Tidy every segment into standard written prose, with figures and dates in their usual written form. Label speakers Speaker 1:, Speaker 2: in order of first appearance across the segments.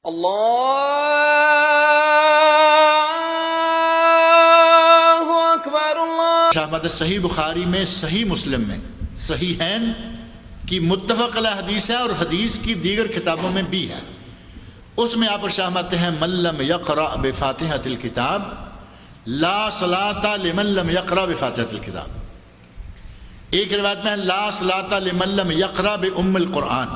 Speaker 1: اللہ اکبر اللہ۔
Speaker 2: شاہد صحیح بخاری میں، صحیح مسلم میں، صحیحین کی متفق علیہ حدیث ہے اور حدیث کی دیگر کتابوں میں بھی ہے۔ اس میں آپ فرماتے ہیں من لم یقرأ بفاتحۃ الکتاب لا صلاۃ لمن لم یقرأ بفاتحۃ الکتاب۔ ایک روایت میں لا صلاۃ لمن لم یقرأ بأم القرآن،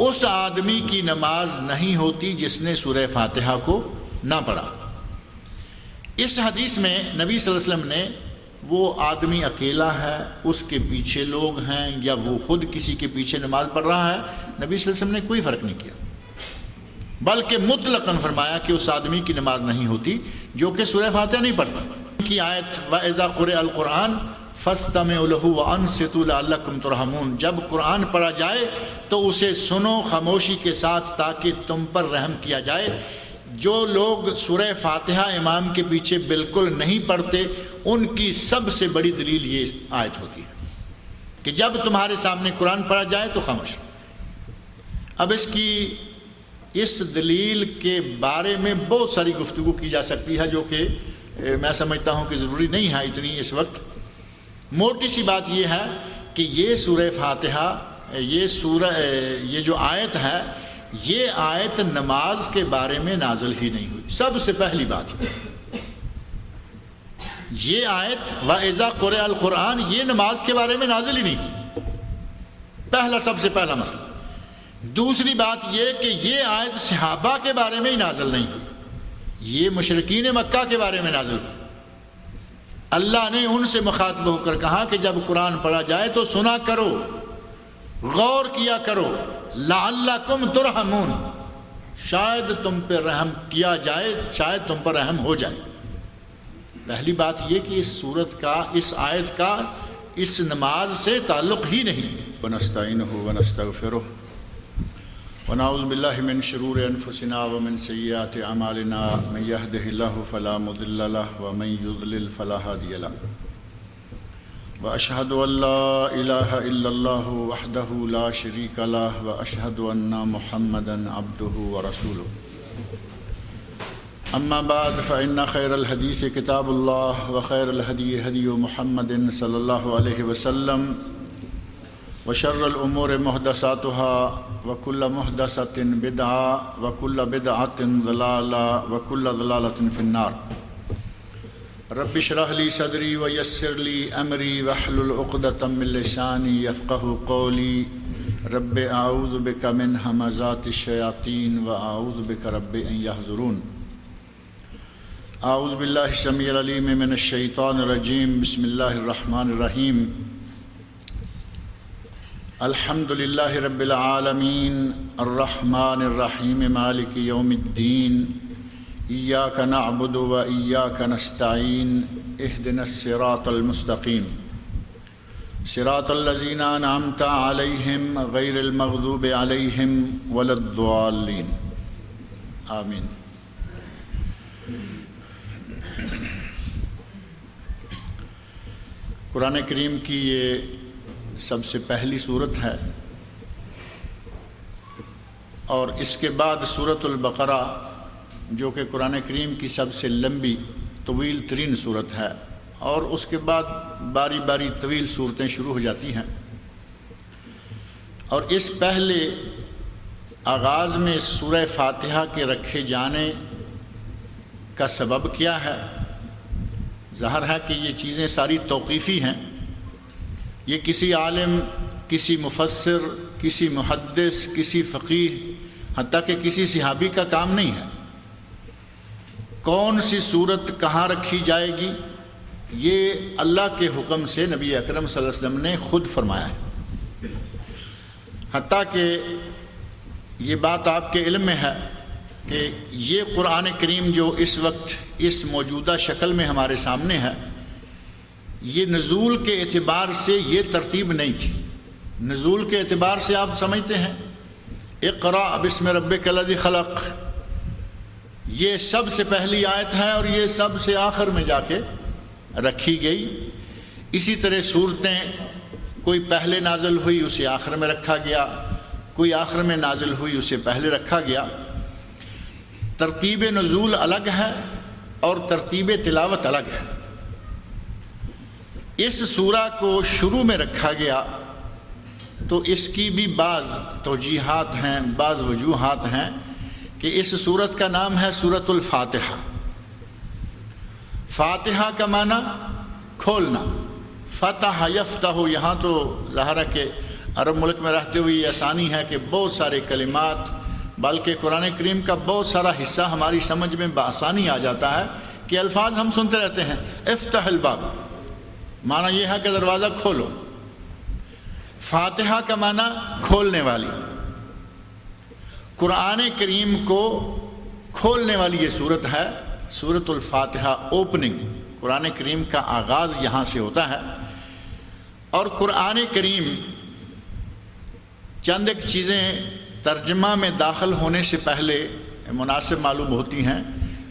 Speaker 2: اس آدمی کی نماز نہیں ہوتی جس نے سورہ فاتحہ کو نہ پڑھا۔ اس حدیث میں نبی صلی اللہ علیہ وسلم نے وہ آدمی اکیلا ہے، اس کے پیچھے لوگ ہیں، یا وہ خود کسی کے پیچھے نماز پڑھ رہا ہے، نبی صلی اللہ علیہ وسلم نے کوئی فرق نہیں کیا، بلکہ مطلقاً فرمایا کہ اس آدمی کی نماز نہیں ہوتی جو کہ سورہ فاتحہ نہیں پڑھتا۔ کی آیت وَإِذَا قُرِئَ الْقُرْآنُ فَاسْتَمِعُوا لَهُ وَأَنصِتُوا لَعَلَّكُمْ تُرْحَمُونَ، جب قرآن پڑھا جائے تو اسے سنو خاموشی کے ساتھ تاکہ تم پر رحم کیا جائے۔ جو لوگ سورہ فاتحہ امام کے پیچھے بالکل نہیں پڑھتے ان کی سب سے بڑی دلیل یہ آیت ہوتی ہے کہ جب تمہارے سامنے قرآن پڑھا جائے تو خاموش۔ اب اس دلیل کے بارے میں بہت ساری گفتگو کی جا سکتی ہے جو کہ میں سمجھتا ہوں کہ ضروری نہیں ہے اتنی اس وقت۔ موٹی سی بات یہ ہے کہ یہ سورہ فاتحہ، یہ جو آیت ہے، یہ آیت نماز کے بارے میں نازل ہی نہیں ہوئی۔ سب سے پہلی بات یہ آیت وَإِذَا قُرِئَ الْقُرْآنُ یہ نماز کے بارے میں نازل ہی نہیں ہوئی، سب سے پہلا مسئلہ۔ دوسری بات یہ کہ یہ آیت صحابہ کے بارے میں ہی نازل نہیں ہوئی، یہ مشرکین مکہ کے بارے میں نازل ہوئی۔ اللہ نے ان سے مخاطب ہو کر کہا کہ جب قرآن پڑھا جائے تو سنا کرو، غور کیا کرو، لعلکم ترحمون، شاید تم پہ رحم کیا جائے، شاید تم پر رحم ہو جائے۔ پہلی بات یہ کہ اس سورت کا، اس آیت کا اس نماز سے تعلق ہی نہیں۔ ونستعینہ ونستغفرہ ونعوذ باللہ من شرور انفسنا ومن سیئات اعمالنا من یہدہ اللہ فلا مضل لہ ومن یضلل فلا ہادی لہ واشہد ان لا الہ الا اللہ وحدہ لا شریک لہ واشہد ان محمدا عبدہ ورسولہ اما بعد فإن خیر الحدیث کتاب اللہ وخیر الہدی ہدی محمد صلی اللہ علیہ وسلم وشر الامور محدثاتها وكل محدثة بدعة وكل بدعة ضلالة وكل ضلالة في النار۔ رب اشرح لي صدري ويسر لي أمري واحلل عقدة من لساني يفقهوا قولي رب أعوذ بك من همزات الشياطين وأعوذ بك رب أن يحضرون۔ أعوذ بالله السميع العليم من الشيطان الرجيم، بسم الله الرحمن الرحيم۔ الحمد للہ رب العالمین الرحمن الرحیم مالک یوم الدین ایاک نعبد و ایاک نستعین اہدنا الصراط المستقیم صراط الذین انعمت علیہم غیر المغضوب علیہم ولا الضالین آمین۔ قرآن کریم کی یہ سب سے پہلی صورت ہے اور اس کے بعد سورۃ البقرہ جو کہ قرآن کریم کی سب سے لمبی طویل ترین صورت ہے، اور اس کے بعد باری باری طویل صورتیں شروع ہو جاتی ہیں۔ اور اس پہلے آغاز میں سورہ فاتحہ کے رکھے جانے کا سبب کیا ہے؟ ظاہر ہے کہ یہ چیزیں ساری توقیفی ہیں، یہ کسی عالم، کسی مفسر، کسی محدث، کسی فقیہ، حتیٰ کہ کسی صحابی کا کام نہیں ہے۔ کون سی صورت کہاں رکھی جائے گی یہ اللہ کے حکم سے نبی اکرم صلی اللہ علیہ وسلم نے خود فرمایا ہے۔ حتیٰ کہ یہ بات آپ کے علم میں ہے کہ یہ قرآن کریم جو اس وقت اس موجودہ شکل میں ہمارے سامنے ہے، یہ نزول کے اعتبار سے یہ ترتیب نہیں تھی۔ نزول کے اعتبار سے آپ سمجھتے ہیں اقرأ بسم ربک الذی خلق، یہ سب سے پہلی آیت ہے اور یہ سب سے آخر میں جا کے رکھی گئی۔ اسی طرح صورتیں کوئی پہلے نازل ہوئی اسے آخر میں رکھا گیا، کوئی آخر میں نازل ہوئی اسے پہلے رکھا گیا۔ ترتیب نزول الگ ہے اور ترتیب تلاوت الگ ہے۔ اس سورہ کو شروع میں رکھا گیا تو اس کی بھی بعض توجیحات ہیں، بعض وجوہات ہیں کہ اس سورت کا نام ہے سورۃ الفاتحہ۔ فاتحہ کا معنی کھولنا، فتح یفتح، یہاں تو ظاہر ہے کہ عرب ملک میں رہتے ہوئے یہ آسانی ہے کہ بہت سارے کلمات، بلکہ قرآن کریم کا بہت سارا حصہ ہماری سمجھ میں بآسانی آ جاتا ہے کہ الفاظ ہم سنتے رہتے ہیں، افتح الباب، معنی یہ ہے کہ دروازہ کھولو۔ فاتحہ کا معنی کھولنے والی، قرآن کریم کو کھولنے والی یہ صورت ہے سورۃ الفاتحہ۔ اوپننگ، قرآن کریم کا آغاز یہاں سے ہوتا ہے۔ اور قرآن کریم چند ایک چیزیں ترجمہ میں داخل ہونے سے پہلے مناسب معلوم ہوتی ہیں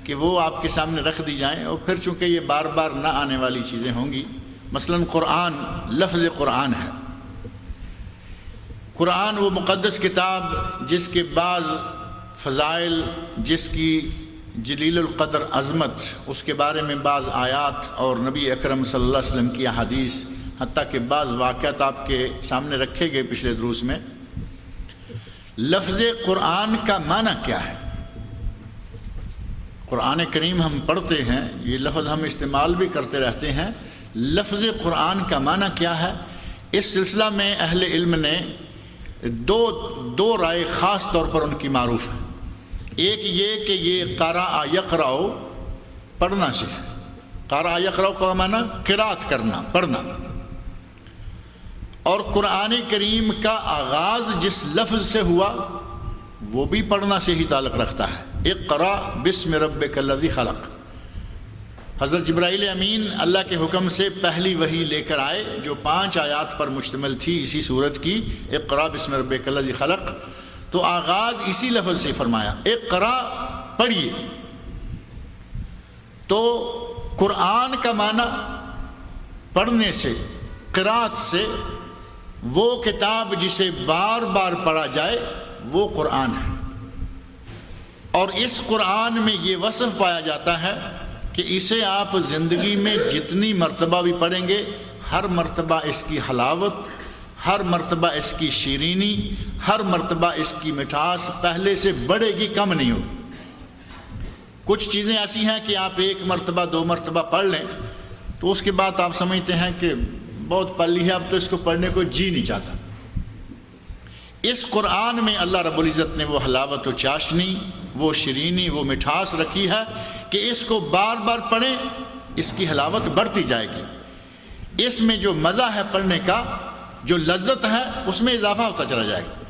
Speaker 2: کہ وہ آپ کے سامنے رکھ دی جائیں، اور پھر چونکہ یہ بار بار نہ آنے والی چیزیں ہوں گی۔ مثلا قرآن لفظ قرآن ہے۔ قرآن وہ مقدس کتاب جس کے بعض فضائل، جس کی جلیل القدر عظمت، اس کے بارے میں بعض آیات اور نبی اکرم صلی اللہ علیہ وسلم کی احادیث، حتیٰ کہ بعض واقعات آپ کے سامنے رکھے گئے پچھلے دروس میں۔ لفظ قرآن کا معنی کیا ہے؟ قرآن کریم ہم پڑھتے ہیں، یہ لفظ ہم استعمال بھی کرتے رہتے ہیں، لفظ قرآن کا معنی کیا ہے؟ اس سلسلہ میں اہل علم نے دو رائے خاص طور پر ان کی معروف ہے۔ ایک یہ کہ یہ قرأ یقرأ پڑھنا سے ہے۔ قرأ یقرأ کا معنی قرات کرنا، پڑھنا۔ اور قرآن کریم کا آغاز جس لفظ سے ہوا وہ بھی پڑھنا سے ہی تعلق رکھتا ہے۔ اقرأ بسم ربک الذی خلق۔ حضرت جبرائیل امین اللہ کے حکم سے پہلی وحی لے کر آئے جو 5 آیات پر مشتمل تھی اسی سورت کی، اقرأ بسم ربک الذی خلق، تو آغاز اسی لفظ سے فرمایا، اقرأ پڑھیے۔ تو قرآن کا معنی پڑھنے سے، قرات سے، وہ کتاب جسے بار بار پڑھا جائے وہ قرآن ہے۔ اور اس قرآن میں یہ وصف پایا جاتا ہے کہ اسے آپ زندگی میں جتنی مرتبہ بھی پڑھیں گے، ہر مرتبہ اس کی حلاوت، ہر مرتبہ اس کی شیرینی، ہر مرتبہ اس کی مٹھاس پہلے سے بڑھے گی، کم نہیں ہوگی۔ کچھ چیزیں ایسی ہیں کہ آپ 1 مرتبہ 2 مرتبہ پڑھ لیں تو اس کے بعد آپ سمجھتے ہیں کہ بہت پڑھ لی ہے، اب تو اس کو پڑھنے کو جی نہیں چاہتا۔ اس قرآن میں اللہ رب العزت نے وہ حلاوت و چاشنی، وہ شیرینی، وہ مٹھاس رکھی ہے کہ اس کو بار بار پڑھیں، اس کی حلاوت بڑھتی جائے گی۔ اس میں جو مزہ ہے پڑھنے کا، جو لذت ہے، اس میں اضافہ ہوتا چلا جائے گا۔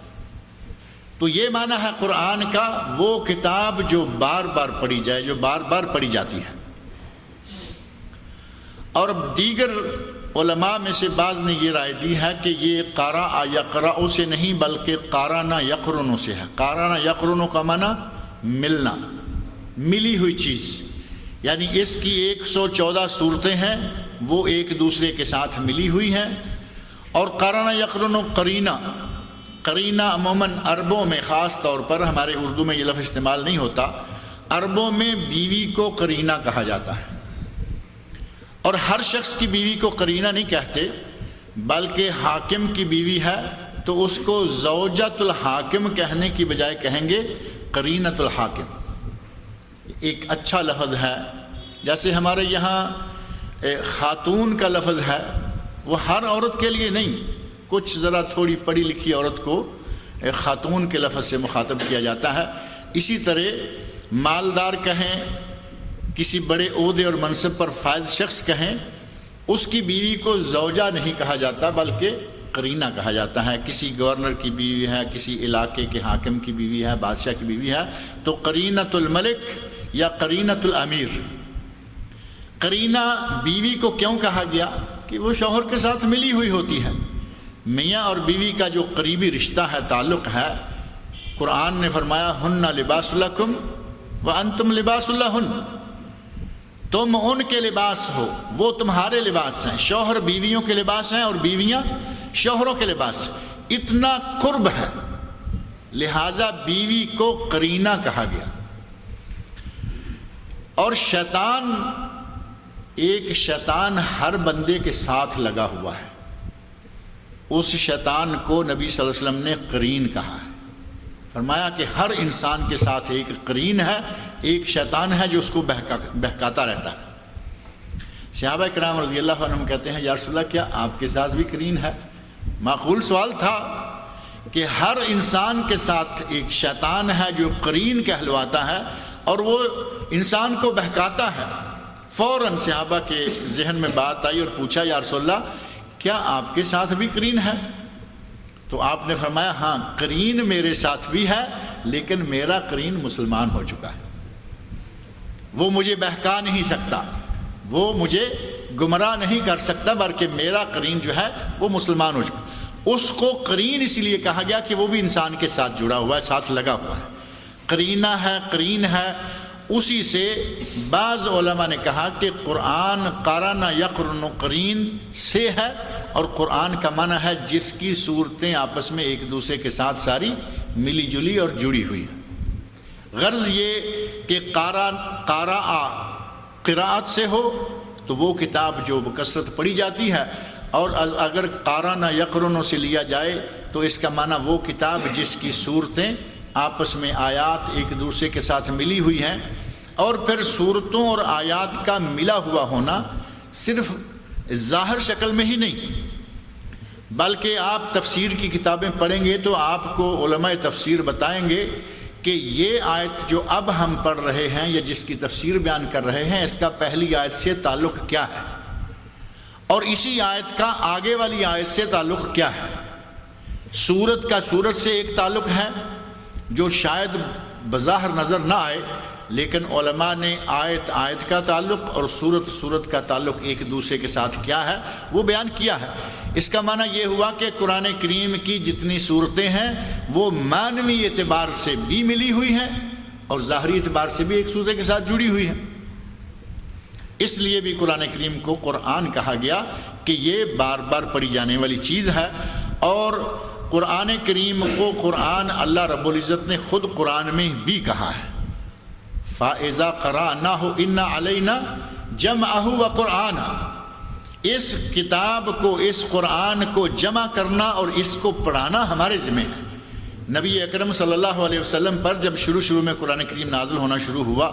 Speaker 2: تو یہ معنی ہے قرآن کا، وہ کتاب جو بار بار پڑھی جائے، جو بار بار پڑھی جاتی ہے۔ اور دیگر علماء میں سے بعض نے یہ رائے دی ہے کہ یہ قرأ یقرأ سے نہیں بلکہ قارن یقرن سے ہے۔ قارن یقرن کا معنی ملنا، ملی ہوئی چیز، یعنی اس کی 114 صورتیں ہیں، وہ ایک دوسرے کے ساتھ ملی ہوئی ہیں۔ اور قارن یقرن قرینہ، قرینہ عموماً عربوں میں، خاص طور پر ہمارے اردو میں یہ لفظ استعمال نہیں ہوتا، عربوں میں بیوی کو قرینہ کہا جاتا ہے۔ اور ہر شخص کی بیوی کو قرینہ نہیں کہتے، بلکہ حاکم کی بیوی ہے تو اس کو زوجۃ الحاکم کہنے کی بجائے کہیں گے قرینۃ الحاکم۔ ایک اچھا لفظ ہے، جیسے ہمارے یہاں خاتون کا لفظ ہے، وہ ہر عورت کے لیے نہیں، کچھ ذرا تھوڑی پڑھی لکھی عورت کو خاتون کے لفظ سے مخاطب کیا جاتا ہے۔ اسی طرح مالدار کہیں، کسی بڑے عہدے اور منصب پر فائز شخص کہیں، اس کی بیوی کو زوجہ نہیں کہا جاتا بلکہ قرینہ کہا جاتا ہے۔ کسی گورنر کی بیوی ہے، کسی علاقے کے حاکم کی بیوی ہے، بادشاہ کی بیوی ہے تو قرینۃ الملک یا قرینۃ الامیر۔ قرینہ بیوی کو کیوں کہا گیا؟ کہ وہ شوہر کے ساتھ ملی ہوئی ہوتی ہے۔ میاں اور بیوی کا جو قریبی رشتہ ہے، تعلق ہے، قرآن نے فرمایا ہن لباس لکم وانتم لباس لہن، تم ان کے لباس ہو، وہ تمہارے لباس ہیں۔ شوہر بیویوں کے لباس ہیں اور بیویاں شوہروں کے لباس ہیں۔ اتنا قرب ہے، لہذا بیوی کو قرینہ کہا گیا۔ اور شیطان، ایک شیطان ہر بندے کے ساتھ لگا ہوا ہے، اس شیطان کو نبی صلی اللہ علیہ وسلم نے قرین کہا ہے۔ فرمایا کہ ہر انسان کے ساتھ ایک قرین ہے، ایک شیطان ہے جو اس کو بہکاتا رہتا ہے۔ صحابہ کرام رضی اللہ عنہم کہتے ہیں یا رسول اللہ کیا آپ کے ساتھ بھی قرین ہے؟ معقول سوال تھا کہ ہر انسان کے ساتھ ایک شیطان ہے جو قرین کہلواتا ہے اور وہ انسان کو بہکاتا ہے۔ فوراً صحابہ کے ذہن میں بات آئی اور پوچھا یا رسول اللہ کیا آپ کے ساتھ بھی قرین ہے؟ تو آپ نے فرمایا ہاں قرین میرے ساتھ بھی ہے، لیکن میرا قرین مسلمان ہو چکا ہے، وہ مجھے بہکا نہیں سکتا، وہ مجھے گمراہ نہیں کر سکتا، بلکہ میرا قرین جو ہے وہ مسلمان ہو چکا۔ اس کو قرین اس لیے کہا گیا کہ وہ بھی انسان کے ساتھ جڑا ہوا ہے، ساتھ لگا ہوا ہے، قرینہ ہے، قرین ہے۔ اسی سے بعض علماء نے کہا کہ قرآن قرن یقرن قرین سے ہے، اور قرآن کا معنی ہے جس کی صورتیں آپس میں ایک دوسرے کے ساتھ ساری ملی جلی اور جڑی ہوئی ہیں۔ غرض یہ کہ قراءت سے ہو تو وہ کتاب جو بکثرت پڑھی جاتی ہے، اور اگر قرن یقرن سے لیا جائے تو اس کا معنی وہ کتاب جس کی صورتیں آپس میں آیات ایک دوسرے کے ساتھ ملی ہوئی ہیں۔ اور پھر صورتوں اور آیات کا ملا ہوا ہونا صرف ظاہر شکل میں ہی نہیں، بلکہ آپ تفسیر کی کتابیں پڑھیں گے تو آپ کو علماء تفسیر بتائیں گے کہ یہ آیت جو اب ہم پڑھ رہے ہیں یا جس کی تفسیر بیان کر رہے ہیں، اس کا پہلی آیت سے تعلق کیا ہے، اور اسی آیت کا آگے والی آیت سے تعلق کیا ہے۔ سورت کا سورت سے ایک تعلق ہے جو شاید بظاہر نظر نہ آئے، لیکن علماء نے آیت کا تعلق اور سورت کا تعلق ایک دوسرے کے ساتھ کیا ہے وہ بیان کیا ہے۔ اس کا معنی یہ ہوا کہ قرآن کریم کی جتنی صورتیں ہیں وہ معنوی اعتبار سے بھی ملی ہوئی ہیں اور ظاہری اعتبار سے بھی ایک دوسرے کے ساتھ جڑی ہوئی ہیں۔ اس لیے بھی قرآن کریم کو قرآن کہا گیا کہ یہ بار بار پڑھی جانے والی چیز ہے۔ اور قرآن کریم کو قرآن اللہ رب العزت نے خود قرآن میں بھی کہا ہے، فَإِذَا قَرَأْنَاهُ إِنَّ عَلَيْنَا جَمْعَهُ وَقُرْآنَهُ، اس کتاب کو، اس قرآن کو جمع کرنا اور اس کو پڑھانا ہمارے ذمہ ہے۔ نبی اکرم صلی اللہ علیہ وسلم پر جب شروع میں قرآن کریم نازل ہونا شروع ہوا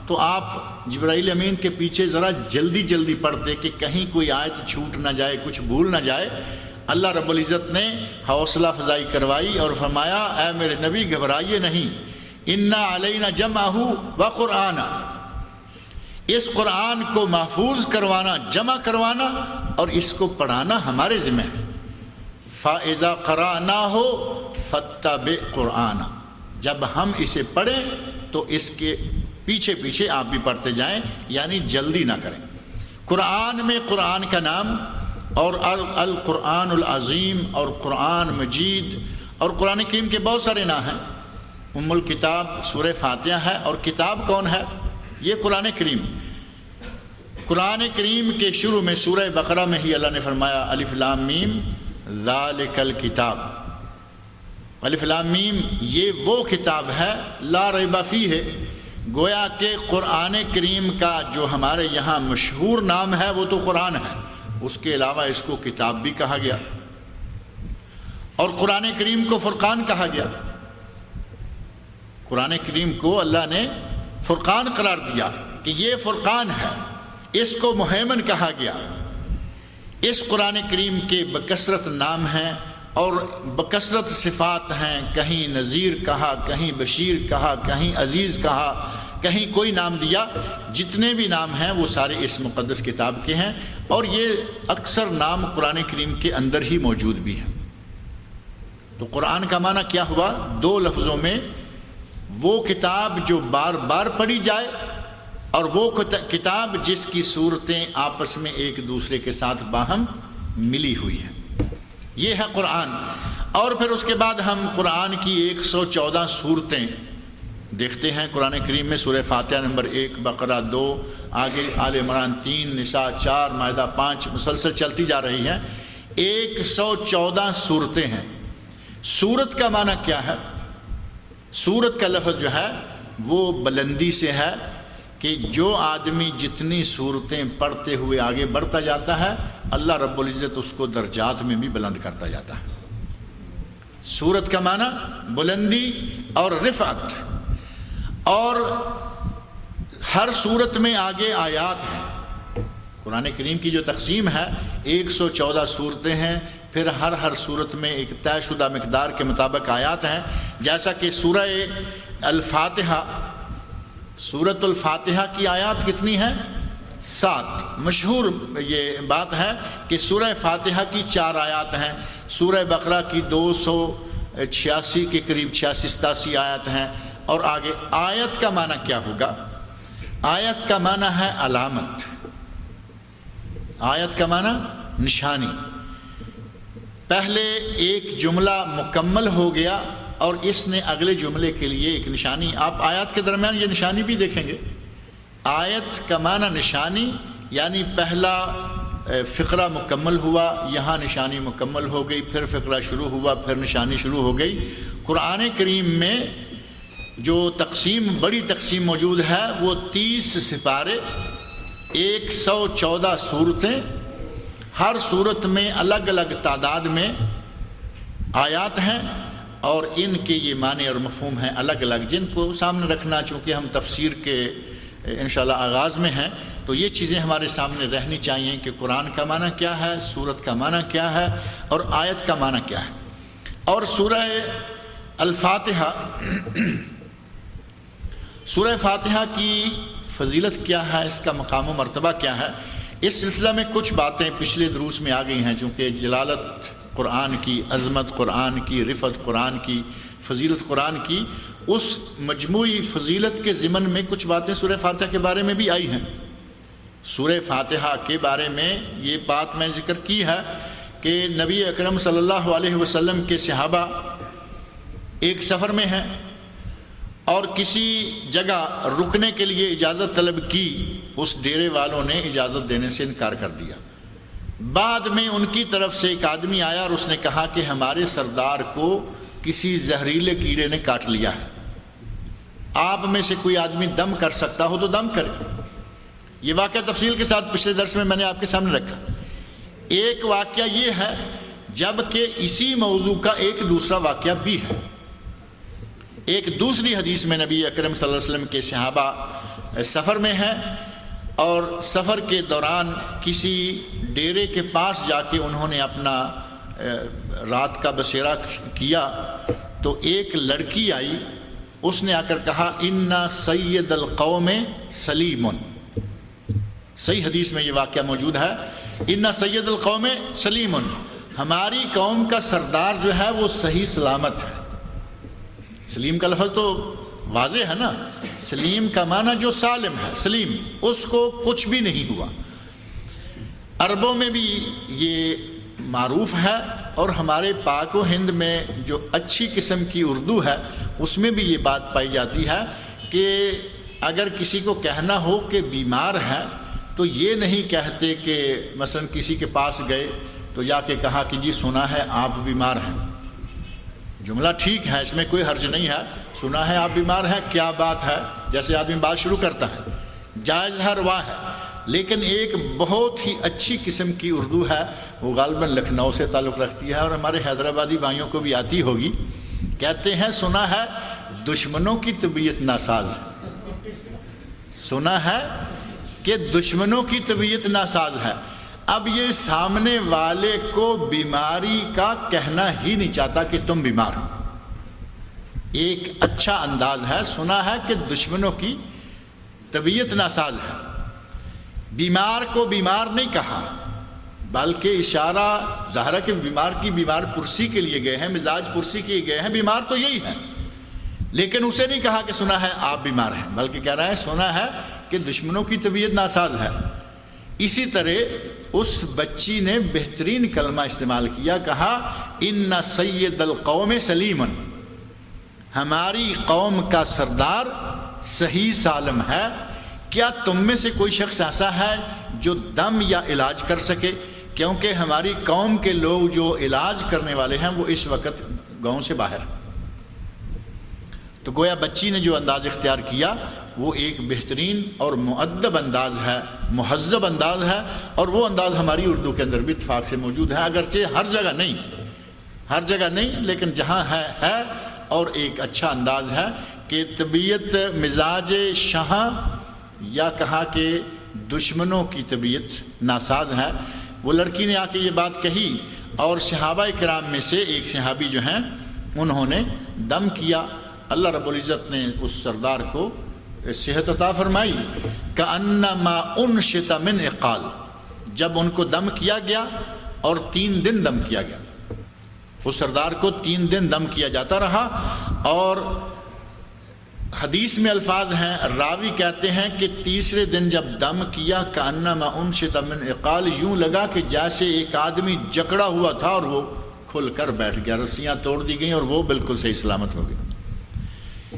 Speaker 2: تو آپ جبرائیل امین کے پیچھے ذرا جلدی پڑھتے کہ کہیں کوئی آیت چھوٹ نہ جائے، کچھ بھول نہ جائے۔ اللہ رب العزت نے حوصلہ افزائی کروائی اور فرمایا اے میرے نبی گھبرائیے نہیں، اِنَّ عَلَيْنَا جَمْعَهُ وَقُرْآنَ، اس قرآن کو محفوظ کروانا، جمع کروانا اور اس کو پڑھانا ہمارے ذمہ ہے۔ فَإِذَا قَرَأْنَاهُ فَاتَّبِعْ قُرْآنَ، جب ہم اسے پڑھیں تو اس کے پیچھے آپ بھی پڑھتے جائیں، یعنی جلدی نہ کریں۔ قرآن میں قرآن کا نام اور القرآن العظیم اور قرآن مجید اور قرآن کریم کے بہت سارے نام ہیں۔ ام الکتاب سورہ فاتحہ ہے، اور کتاب کون ہے؟ یہ قرآن کریم۔ قرآن کریم کے شروع میں سورہ بقرہ میں ہی اللہ نے فرمایا الف لام میم ذالک الکتاب، الف لام میم یہ وہ کتاب ہے لا ریب فیہ، گویا کہ قرآن کریم کا جو ہمارے یہاں مشہور نام ہے وہ تو قرآن ہے، اس کے علاوہ اس کو کتاب بھی کہا گیا، اور قرآن کریم کو فرقان کہا گیا۔ قرآن کریم کو اللہ نے فرقان قرار دیا کہ یہ فرقان ہے، اس کو مہیمن کہا گیا۔ اس قرآن کریم کے بکثرت نام ہیں اور بکثرت صفات ہیں، کہیں نذیر کہا، کہیں بشیر کہا، کہیں عزیز کہا، کہیں کوئی نام دیا۔ جتنے بھی نام ہیں وہ سارے اس مقدس کتاب کے ہیں، اور یہ اکثر نام قرآن کریم کے اندر ہی موجود بھی ہیں۔ تو قرآن کا معنی کیا ہوا؟ دو لفظوں میں وہ کتاب جو بار بار پڑھی جائے، اور وہ کتاب جس کی صورتیں آپس میں ایک دوسرے کے ساتھ باہم ملی ہوئی ہیں، یہ ہے قرآن۔ اور پھر اس کے بعد ہم قرآن کی 114 صورتیں دیکھتے ہیں قرآن کریم میں۔ سورہ فاتحہ نمبر 1، بقرہ 2، آگے آل عمران 3، نساء 4، مائدہ 5، مسلسل چلتی جا رہی ہیں۔ 114 صورتیں ہیں۔ سورت کا معنی کیا ہے؟ سورت کا لفظ جو ہے وہ بلندی سے ہے کہ جو آدمی جتنی صورتیں پڑھتے ہوئے آگے بڑھتا جاتا ہے اللہ رب العزت اس کو درجات میں بھی بلند کرتا جاتا ہے۔ سورت کا معنی بلندی اور رفعت، اور ہر صورت میں آگے آیات ہیں۔ قرآن کریم کی جو تقسیم ہے 114 صورتیں ہیں، پھر ہر صورت میں ایک طے شدہ مقدار کے مطابق آیات ہیں، جیسا کہ سورہ الفاتحہ، سورۃ الفاتحہ کی آیات کتنی ہیں؟ 7۔ مشہور یہ بات ہے کہ سورہ فاتحہ کی 4 آیات ہیں، سورہ بقرہ کی 286 کے قریب 86-87 آیات ہیں، اور آگے آیت کا معنی کیا ہوگا؟ آیت کا معنی ہے علامت، آیت کا معنی نشانی۔ پہلے ایک جملہ مکمل ہو گیا اور اس نے اگلے جملے کے لیے ایک نشانی، آپ آیات کے درمیان یہ نشانی بھی دیکھیں گے۔ آیت کا معنی نشانی، یعنی پہلا فقرہ مکمل ہوا، یہاں نشانی مکمل ہو گئی، پھر فقرہ شروع ہوا، پھر نشانی شروع ہو گئی۔ قرآن کریم میں جو تقسیم، بڑی تقسیم موجود ہے وہ 30 سپارے، 114 صورتیں، ہر صورت میں الگ الگ تعداد میں آیات ہیں، اور ان کے یہ معنی اور مفہوم ہیں الگ الگ، جن کو سامنے رکھنا، چونکہ ہم تفسیر کے انشاءاللہ آغاز میں ہیں تو یہ چیزیں ہمارے سامنے رہنی چاہیے کہ قرآن کا معنی کیا ہے، سورت کا معنی کیا ہے، اور آیت کا معنی کیا ہے۔ اور سورہ الفاتحہ، سورہ فاتحہ کی فضیلت کیا ہے، اس کا مقام و مرتبہ کیا ہے، اس سلسلہ میں کچھ باتیں پچھلے دروس میں آ گئی ہیں، چونکہ جلالت قرآن کی، عظمت قرآن کی، رفعت قرآن کی، فضیلت قرآن کی، اس مجموعی فضیلت کے ضمن میں کچھ باتیں سورہ فاتحہ کے بارے میں بھی آئی ہیں۔ سورہ فاتحہ کے بارے میں یہ بات میں ذکر کی ہے کہ نبی اکرم صلی اللہ علیہ وسلم کے صحابہ ایک سفر میں ہیں اور کسی جگہ رکنے کے لیے اجازت طلب کی، اس ڈیرے والوں نے اجازت دینے سے انکار کر دیا۔ بعد میں ان کی طرف سے ایک آدمی آیا اور اس نے کہا کہ ہمارے سردار کو کسی زہریلے کیڑے نے کاٹ لیا ہے، آپ میں سے کوئی آدمی دم کر سکتا ہو تو دم کرے۔ یہ واقعہ تفصیل کے ساتھ پچھلے درس میں نے آپ کے سامنے رکھا۔ ایک واقعہ یہ ہے، جبکہ اسی موضوع کا ایک دوسرا واقعہ بھی ہے۔ ایک دوسری حدیث میں نبی اکرم صلی اللہ علیہ وسلم کے صحابہ سفر میں ہیں اور سفر کے دوران کسی ڈیرے کے پاس جا کے انہوں نے اپنا رات کا بسیرا کیا تو ایک لڑکی آئی، اس نے آ کر کہا اِنَّ سید القوم سلیم۔ صحیح حدیث میں یہ واقعہ موجود ہے، اِنَّ سید القوم سلیم، ہماری قوم کا سردار جو ہے وہ صحیح سلامت ہے۔ سلیم کا لفظ تو واضح ہے نا، سلیم کا معنی جو سالم ہے، سلیم، اس کو کچھ بھی نہیں ہوا۔ عربوں میں بھی یہ معروف ہے، اور ہمارے پاک و ہند میں جو اچھی قسم کی اردو ہے اس میں بھی یہ بات پائی جاتی ہے کہ اگر کسی کو کہنا ہو کہ بیمار ہے تو یہ نہیں کہتے کہ مثلا کسی کے پاس گئے تو جا کے کہا کہ جی سنا ہے آپ بیمار ہیں۔ جملہ ٹھیک ہے، اس میں کوئی حرج نہیں ہے، سنا ہے آپ بیمار ہیں، کیا بات ہے، جیسے آدمی بات شروع کرتا ہے، جائز ہے، روا ہے۔ لیکن ایک بہت ہی اچھی قسم کی اردو ہے، وہ غالباً لکھنؤ سے تعلق رکھتی ہے اور ہمارے حیدرآبادی بھائیوں کو بھی آتی ہوگی۔ کہتے ہیں سنا ہے دشمنوں کی طبیعت ناساز ہے، سنا ہے کہ دشمنوں کی طبیعت ناساز ہے۔ اب یہ سامنے والے کو بیماری کا کہنا ہی نہیں چاہتا کہ تم بیمار ہو، ایک اچھا انداز ہے، سنا ہے کہ دشمنوں کی طبیعت ناساز ہے۔ بیمار کو بیمار نہیں کہا، بلکہ اشارہ ظاہر ہے کہ بیمار کی بیمار پرسی کے لیے گئے ہیں، مزاج پرسی کے لیے گئے ہیں، بیمار تو یہی ہے، لیکن اسے نہیں کہا کہ سنا ہے آپ بیمار ہیں، بلکہ کہہ رہا ہے سنا ہے کہ دشمنوں کی طبیعت ناساز ہے۔ اسی طرح اس بچی نے بہترین کلمہ استعمال کیا، کہا اِنَّ سید القوم سلیم، ہماری قوم کا سردار صحیح سالم ہے۔ کیا تم میں سے کوئی شخص ایسا ہے جو دم یا علاج کر سکے؟ کیونکہ ہماری قوم کے لوگ جو علاج کرنے والے ہیں وہ اس وقت گاؤں سے باہر۔ تو گویا بچی نے جو انداز اختیار کیا وہ ایک بہترین اور مؤدب انداز ہے، مہذب انداز ہے، اور وہ انداز ہماری اردو کے اندر بھی اتفاق سے موجود ہے، اگرچہ ہر جگہ نہیں لیکن جہاں ہے، اور ایک اچھا انداز ہے کہ طبیعت مزاج شہاں یا کہا کہ دشمنوں کی طبیعت ناساز ہے۔ وہ لڑکی نے آ کے یہ بات کہی اور صحابہ کرام میں سے ایک صحابی جو ہیں انہوں نے دم کیا، اللہ رب العزت نے اس سردار کو صحت عطا فرمائی، کأنما انشط من عقال، جب ان کو دم کیا گیا اور 3 دن دم کیا گیا، اس سردار کو 3 دن دم کیا جاتا رہا، اور حدیث میں الفاظ ہیں، راوی کہتے ہیں کہ تیسرے دن جب دم کیا کأنما انشط من عقال، یوں لگا کہ جیسے ایک آدمی جکڑا ہوا تھا اور وہ کھل کر بیٹھ گیا، رسیاں توڑ دی گئیں اور وہ بالکل صحیح سلامت ہو گئی۔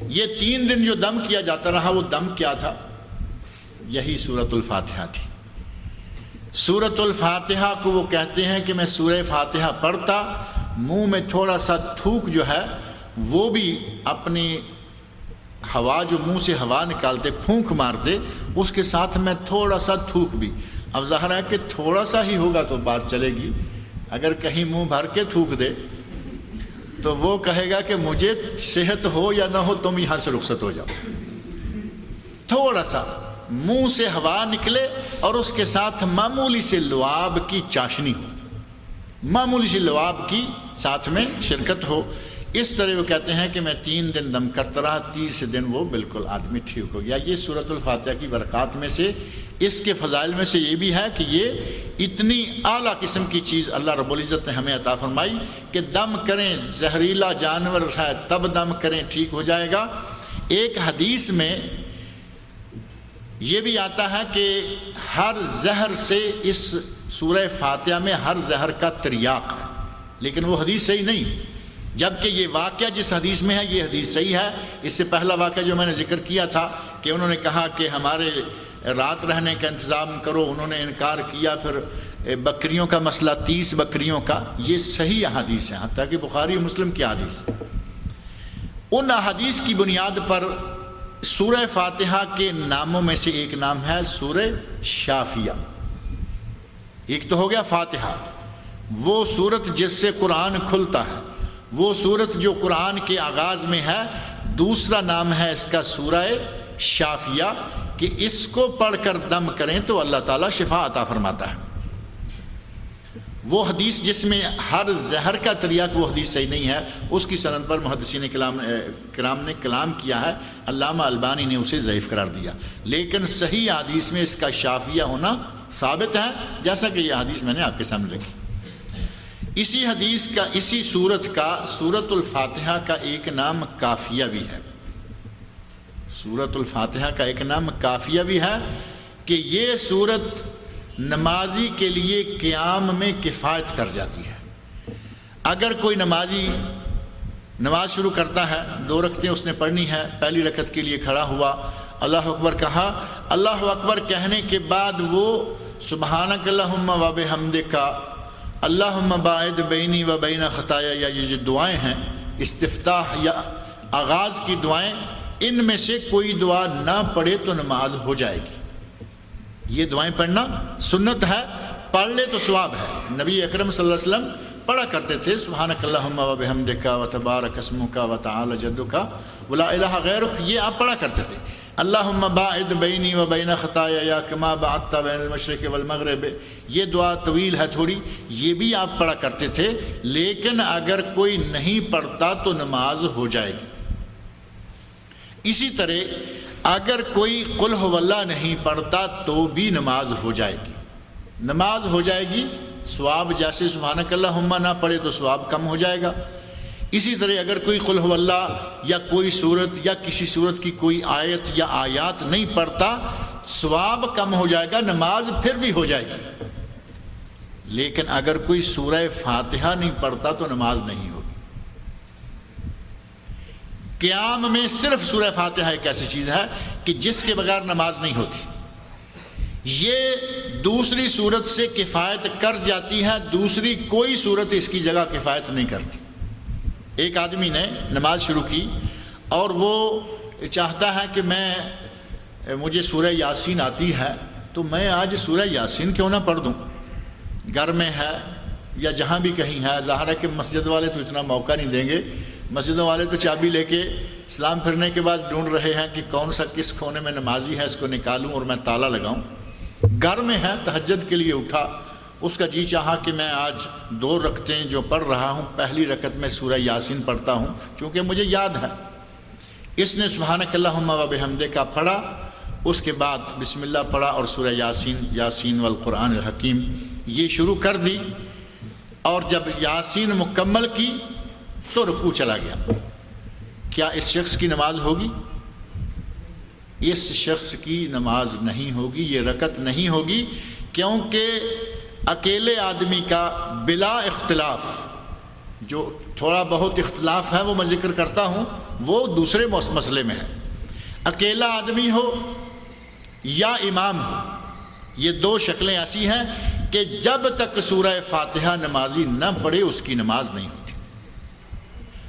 Speaker 2: یہ 3 دن جو دم کیا جاتا رہا، وہ دم کیا تھا؟ یہی سورۃ الفاتحہ تھی۔ سورۃ الفاتحہ کو وہ کہتے ہیں کہ میں سورہ فاتحہ پڑھتا، منہ میں تھوڑا سا تھوک جو ہے وہ بھی اپنی ہوا، جو منہ سے ہوا نکالتے پھونک مارتے، اس کے ساتھ میں تھوڑا سا تھوک بھی۔ اب ظاہر ہے کہ تھوڑا سا ہی ہوگا تو بات چلے گی، اگر کہیں منہ بھر کے تھوک دے تو وہ کہے گا کہ مجھے صحت ہو یا نہ ہو تم یہاں سے رخصت ہو جاؤ۔ تھوڑا سا منہ سے ہوا نکلے اور اس کے ساتھ معمولی سے لعاب کی چاشنی ہو، معمولی سی لعاب کی ساتھ میں شرکت ہو، اس طرح وہ کہتے ہیں کہ میں 3 دن دم کرتا رہا، تیسرے دن وہ بالکل آدمی ٹھیک ہو گیا۔ یہ سورۃ الفاتحہ کی برکات میں سے، اس کے فضائل میں سے یہ بھی ہے کہ یہ اتنی اعلیٰ قسم کی چیز اللہ رب العزت نے ہمیں عطا فرمائی کہ دم کریں، زہریلا جانور ہے تب دم کریں ٹھیک ہو جائے گا۔ ایک حدیث میں یہ بھی آتا ہے کہ ہر زہر سے، اس سورہ فاتحہ میں ہر زہر کا تریاق ہے، لیکن وہ حدیث صحیح نہیں، جبکہ یہ واقعہ جس حدیث میں ہے یہ حدیث صحیح ہے۔ اس سے پہلا واقعہ جو میں نے ذکر کیا تھا کہ انہوں نے کہا کہ ہمارے رات رہنے کا انتظام کرو، انہوں نے انکار کیا، پھر بکریوں کا مسئلہ، 30 بکریوں کا، یہ صحیح احادیث ہیں، حتیٰ کہ بخاری و مسلم کی حدیث۔ ان احادیث کی بنیاد پر سورہ فاتحہ کے ناموں میں سے ایک نام ہے سورہ شافیہ۔ ایک تو ہو گیا فاتحہ، وہ سورت جس سے قرآن کھلتا ہے، وہ سورت جو قرآن کے آغاز میں ہے۔ دوسرا نام ہے اس کا سورہ شافیہ، کہ اس کو پڑھ کر دم کریں تو اللہ تعالیٰ شفا عطا فرماتا ہے۔ وہ حدیث جس میں ہر زہر کا تریاق، وہ حدیث صحیح نہیں ہے، اس کی سند پر محدثین کرام نے کلام کیا ہے، علامہ البانی نے اسے ضعیف قرار دیا، لیکن صحیح حدیث میں اس کا شافیہ ہونا ثابت ہے، جیسا کہ یہ حدیث میں نے آپ کے سامنے رکھی۔ اسی حدیث کا، اسی سورت کا، سورۃ الفاتحہ کا ایک نام کافیہ بھی ہے۔ سورۃ الفاتحہ کا ایک نام کافیہ بھی ہے کہ یہ سورت نمازی کے لیے قیام میں کفایت کر جاتی ہے۔ اگر کوئی نمازی نماز شروع کرتا ہے، 2 رکعتیں اس نے پڑھنی ہے، پہلی رکعت کے لیے کھڑا ہوا، اللہ اکبر کہا، اللہ اکبر کہنے کے بعد وہ سبحانک اللہم و بحمدک اللہم باعد بینی و بین خطایا، یا یہ جو دعائیں ہیں استفتاح یا آغاز کی دعائیں، ان میں سے کوئی دعا نہ پڑھے تو نماز ہو جائے گی۔ یہ دعائیں پڑھنا سنت ہے، پڑھ لے تو ثواب ہے۔ نبی اکرم صلی اللہ علیہ وسلم پڑھا کرتے تھے سبحانک اللہم و بحمدک و تبارک اسمک و تعالی جدک ولا الہ غیرک، یہ آپ پڑھا کرتے تھے۔ اللہم باعد بینی و بین خطایا کما بعدت بین المشرق والمغرب، یہ دعا طویل ہے تھوڑی، یہ بھی آپ پڑھا کرتے تھے، لیکن اگر کوئی نہیں پڑھتا تو نماز ہو جائے گی۔ اسی طرح اگر کوئی قل هو اللہ نہیں پڑھتا تو بھی نماز ہو جائے گی، نماز ہو جائے گی، ثواب جیسے سبحانک اللہم نہ پڑھے تو ثواب کم ہو جائے گا۔ اسی طرح اگر کوئی قل هو اللہ یا کوئی سورت یا کسی سورت کی کوئی آیت یا آیات نہیں پڑھتا، ثواب کم ہو جائے گا، نماز پھر بھی ہو جائے گی۔ لیکن اگر کوئی سورہ فاتحہ نہیں پڑھتا تو نماز نہیں ہوگی۔ قیام میں صرف سورہ فاتحہ ایک ایسی چیز ہے کہ جس کے بغیر نماز نہیں ہوتی، یہ دوسری صورت سے کفایت کر جاتی ہے، دوسری کوئی صورت اس کی جگہ کفایت نہیں کرتی۔ ایک آدمی نے نماز شروع کی اور وہ چاہتا ہے کہ میں مجھے سورہ یاسین آتی ہے تو میں آج سورہ یاسین کیوں نہ پڑھ دوں، گھر میں ہے یا جہاں بھی کہیں ہے۔ ظاہر ہے کہ مسجد والے تو اتنا موقع نہیں دیں گے، مسجدوں والے تو چابی لے کے سلام پھرنے کے بعد ڈھونڈ رہے ہیں کہ کون سا کس کونے میں نمازی ہے، اس کو نکالوں اور میں تالا لگاؤں۔ گھر میں ہے، تہجد کے لیے اٹھا، اس کا جی چاہا کہ میں آج 2 رکعتیں جو پڑھ رہا ہوں، پہلی رکعت میں سورہ یاسین پڑھتا ہوں چونکہ مجھے یاد ہے۔ اس نے سبحانک اللہم و بحمدک پڑھا، اس کے بعد بسم اللہ پڑھا اور سورہ یاسین والقرآن الحکیم یہ شروع کر دی، اور جب یاسین مکمل کی تو رکوع چلا گیا۔ کیا اس شخص کی نماز ہوگی؟ اس شخص کی نماز نہیں ہوگی، یہ رکعت نہیں ہوگی، کیونکہ اکیلے آدمی کا بلا اختلاف، جو تھوڑا بہت اختلاف ہے وہ میں ذکر کرتا ہوں، وہ دوسرے مسئلے میں ہے۔ اکیلا آدمی ہو یا امام ہو، یہ 2 شکلیں ایسی ہیں کہ جب تک سورہ فاتحہ نمازی نہ پڑھے اس کی نماز نہیں ہوتی۔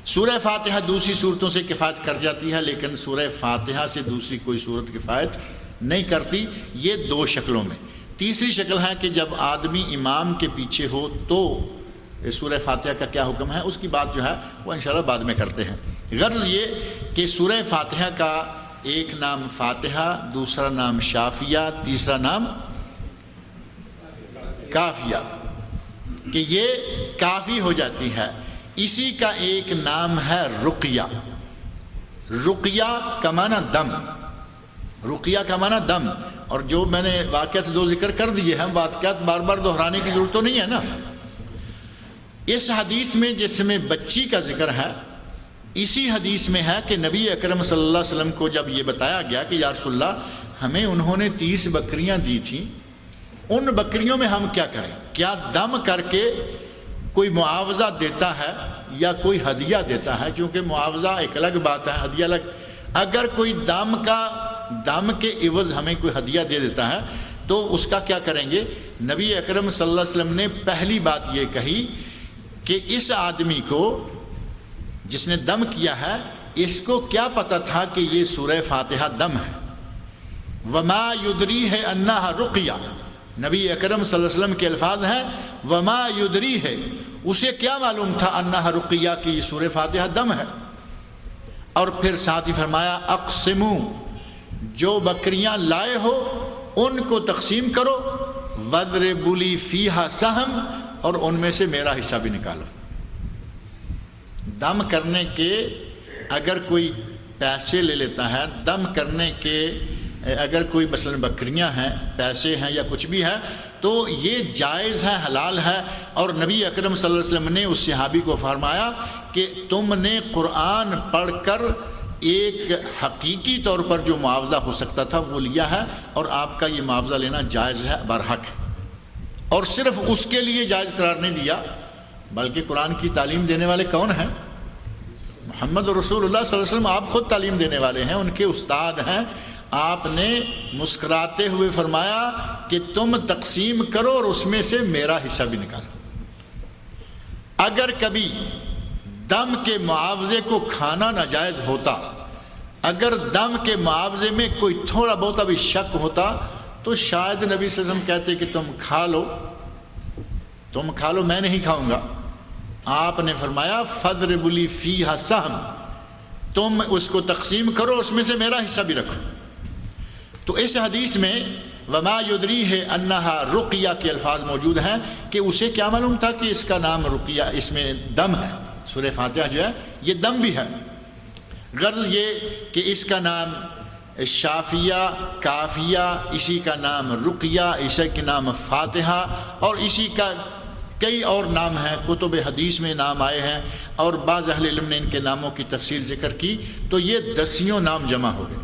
Speaker 2: سورہ فاتحہ دوسری صورتوں سے کفایت کر جاتی ہے، لیکن سورہ فاتحہ سے دوسری کوئی صورت کفایت نہیں کرتی۔ یہ 2 شکلوں میں۔ تیسری شکل ہے کہ جب آدمی امام کے پیچھے ہو تو سورہ فاتحہ کا کیا حکم ہے، اس کی بات جو ہے وہ انشاءاللہ بعد میں کرتے ہیں۔ غرض یہ کہ سورہ فاتحہ کا ایک نام فاتحہ، دوسرا نام شافیہ، تیسرا نام کافیہ، کہ یہ کافی ہو جاتی ہے۔ اسی کا ایک نام ہے رقیہ۔ رقیہ کا معنی دم، رقیہ کا معنی دم، اور جو میں نے واقعات 2 ذکر کر دیے ہیں، واقعات بار بار دہرانے کی ضرورت تو نہیں ہے نا۔ اس حدیث میں جس میں بچی کا ذکر ہے، اسی حدیث میں ہے کہ نبی اکرم صلی اللہ علیہ وسلم کو جب یہ بتایا گیا کہ یا رسول اللہ ہمیں انہوں نے 30 بکریاں دی تھیں، ان بکریوں میں ہم کیا کریں؟ کیا دم کر کے کوئی معاوضہ دیتا ہے یا کوئی ہدیہ دیتا ہے؟ کیونکہ معاوضہ ایک الگ بات ہے، ہدیہ الگ۔ اگر کوئی دم کے عوض ہمیں کوئی ہدیہ دے دیتا ہے تو اس کا کیا کریں گے؟ نبی اکرم صلی اللہ علیہ وسلم نے پہلی بات یہ کہی کہ اس آدمی کو جس نے دم کیا ہے، اس کو کیا پتہ تھا کہ یہ سورہ فاتحہ دم ہے؟ وما یدری ہے انہا رقیہ، نبی اکرم صلی اللہ علیہ وسلم کے الفاظ ہیں وما یدری ہے، اسے کیا معلوم تھا انہا رقیہ کہ یہ سورہ فاتحہ دم ہے؟ اور پھر ساتھ ہی فرمایا اقسمو، جو بکریاں لائے ہو ان کو تقسیم کرو، وَاضْرِبُوا لِي فِيهَا سَهْمًا، اور ان میں سے میرا حصہ بھی نکالو۔ دم کرنے کے اگر کوئی پیسے لے لیتا ہے، دم کرنے کے اگر کوئی مثلا بکریاں ہیں، پیسے ہیں یا کچھ بھی ہے، تو یہ جائز ہے، حلال ہے۔ اور نبی اکرم صلی اللہ علیہ وسلم نے اس صحابی کو فرمایا کہ تم نے قرآن پڑھ کر ایک حقیقی طور پر جو معاوضہ ہو سکتا تھا وہ لیا ہے، اور آپ کا یہ معاوضہ لینا جائز ہے، برحق ہے۔ اور صرف اس کے لیے جائز قرار نہیں دیا، بلکہ قرآن کی تعلیم دینے والے کون ہیں؟ محمد رسول اللہ صلی اللہ علیہ وسلم، آپ خود تعلیم دینے والے ہیں، ان کے استاد ہیں۔ آپ نے مسکراتے ہوئے فرمایا کہ تم تقسیم کرو اور اس میں سے میرا حصہ بھی نکالو۔ اگر کبھی دم کے معاوضے کو کھانا ناجائز ہوتا، اگر دم کے معاوضے میں کوئی تھوڑا بہت بھی شک ہوتا تو شاید نبی صلی اللہ علیہ وسلم کہتے کہ تم کھا لو، میں نہیں کھاؤں گا۔ آپ نے فرمایا فَاضْرِبُوا لِي فِيهَا سَهْمًا، تم اس کو تقسیم کرو، اس میں سے میرا حصہ بھی رکھو۔ تو اس حدیث میں وما یدری ہے انہا رقیہ کے الفاظ موجود ہیں کہ اسے کیا معلوم تھا کہ اس کا نام رقیہ، اس میں دم ہے۔ سورہ فاتحہ جو ہے یہ دم بھی ہے۔ غرض یہ کہ اس کا نام شافیہ، کافیہ، اسی کا نام رقیہ، اسی کا نام فاتحہ، اور اسی کا کئی اور نام ہیں، کتب حدیث میں نام آئے ہیں، اور بعض اہل علم نے ان کے ناموں کی تفصیل ذکر کی، تو یہ 10 نام جمع ہو گئے،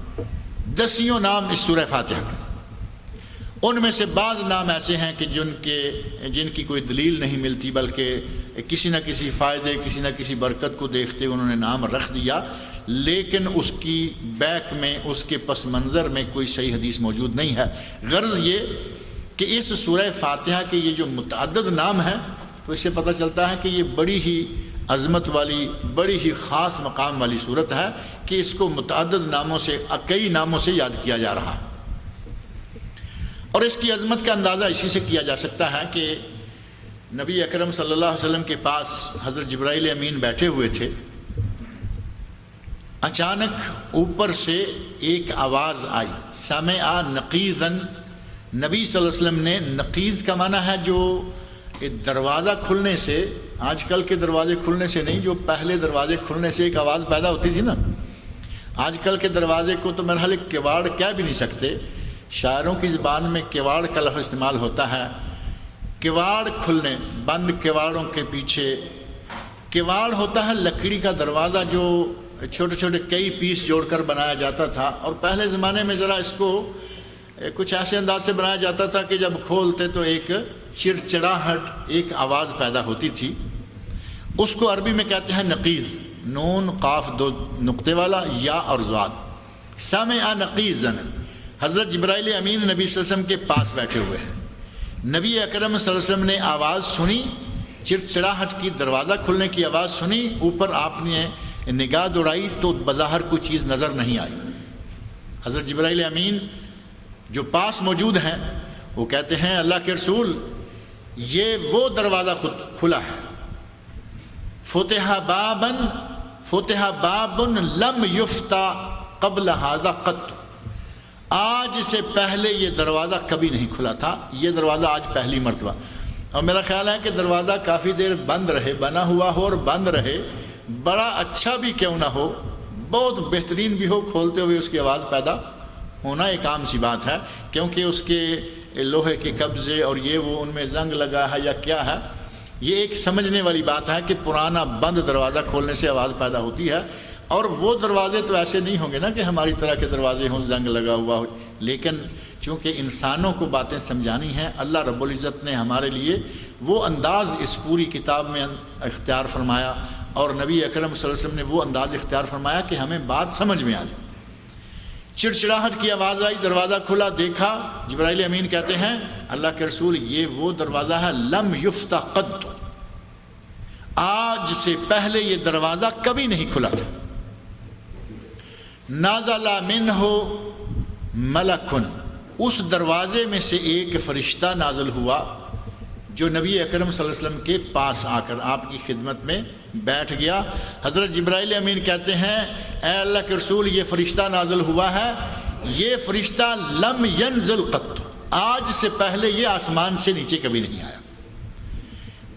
Speaker 2: 10 نام اس سورہ فاتحہ کے۔ ان میں سے بعض نام ایسے ہیں کہ جن کی کوئی دلیل نہیں ملتی، بلکہ کسی نہ کسی فائدے، کسی نہ کسی برکت کو دیکھتے انہوں نے نام رکھ دیا، لیکن اس کی بیک میں، اس کے پس منظر میں کوئی صحیح حدیث موجود نہیں ہے۔ غرض یہ کہ اس سورہ فاتحہ کے یہ جو متعدد نام ہیں، تو اس سے پتہ چلتا ہے کہ یہ بڑی ہی عظمت والی بڑی ہی خاص مقام والی صورت ہے کہ اس کو متعدد ناموں سے کئی ناموں سے یاد کیا جا رہا ہے۔ اور اس کی عظمت کا اندازہ اسی سے کیا جا سکتا ہے کہ نبی اکرم صلی اللہ علیہ وسلم کے پاس حضرت جبرائیل امین بیٹھے ہوئے تھے، اچانک اوپر سے ایک آواز آئی، سمع نقیزاً۔ نبی صلی اللہ علیہ وسلم نے، نقیز کا معنی ہے جو دروازہ کھلنے سے، آج کل کے دروازے کھلنے سے نہیں، جو پہلے دروازے کھلنے سے ایک آواز پیدا ہوتی تھی نا، آج کل کے دروازے کو تو میرا خیال ہے کواڑ کہہ بھی نہیں سکتے، شاعروں کی زبان میں کواڑ کا لفظ استعمال ہوتا ہے۔ کواڑ کھلنے، بند کواڑوں کے پیچھے، کواڑ ہوتا ہے لکڑی کا دروازہ جو چھوٹے چھوٹے کئی پیس جوڑ کر بنایا جاتا تھا، اور پہلے زمانے میں ذرا اس کو کچھ ایسے انداز سے بنایا جاتا تھا کہ جب کھولتے تو ایک چڑچڑاہٹ، ایک آواز پیدا ہوتی تھی۔ اس کو عربی میں کہتے ہیں نقیز، نون قاف دو نقطے والا، یا اور ضاد۔ سمع نقیزاً، حضرت جبرائیل امین نبی صلی اللہ علیہ وسلم کے پاس بیٹھے ہوئے ہیں، نبی اکرم صلی اللہ علیہ وسلم نے آواز سنی، چڑچڑاہٹ کی، دروازہ کھلنے کی آواز سنی، اوپر آپ نے نگاہ دوڑائی تو بظاہر کوئی چیز نظر نہیں آئی۔ حضرت جبرائیل امین جو پاس موجود ہیں وہ کہتے ہیں اللہ کے رسول یہ وہ دروازہ خود کھلا ہے، فتح باب لم یفتح قبل ھذا قط، آج سے پہلے یہ دروازہ کبھی نہیں کھلا تھا، یہ دروازہ آج پہلی مرتبہ۔ اور میرا خیال ہے کہ دروازہ کافی دیر بند رہے، بنا ہوا ہو اور بند رہے، بڑا اچھا بھی کیوں نہ ہو، بہت بہترین بھی ہو، کھولتے ہوئے اس کی آواز پیدا ہونا ایک عام سی بات ہے، کیونکہ اس کے لوہے کے قبضے اور یہ وہ ان میں زنگ لگا ہے یا کیا ہے، یہ ایک سمجھنے والی بات ہے کہ پرانا بند دروازہ کھولنے سے آواز پیدا ہوتی ہے۔ اور وہ دروازے تو ایسے نہیں ہوں گے نا کہ ہماری طرح کے دروازے ہوں، زنگ لگا ہوا ہو، لیکن چونکہ انسانوں کو باتیں سمجھانی ہیں، اللہ رب العزت نے ہمارے لیے وہ انداز اس پوری کتاب میں اختیار فرمایا، اور نبی اکرم صلی اللہ علیہ وسلم نے وہ انداز اختیار فرمایا کہ ہمیں بات سمجھ میں آ جائے۔ چڑچڑاہٹ کی آواز آئی، دروازہ کھلا، دیکھا، جبرائیل امین کہتے ہیں اللہ کے رسول یہ وہ دروازہ ہے لم یفتح قط، آج سے پہلے یہ دروازہ کبھی نہیں کھلا تھا۔ نازل منہ ملک، اس دروازے میں سے ایک فرشتہ نازل ہوا جو نبی اکرم صلی اللہ علیہ وسلم کے پاس آ کر آپ کی خدمت میں بیٹھ گیا۔ حضرت جبرائیل امین کہتے ہیں اے اللہ کے رسول یہ فرشتہ نازل ہوا ہے، یہ فرشتہ لم ینزل قط، آج سے پہلے یہ آسمان سے نیچے کبھی نہیں آیا،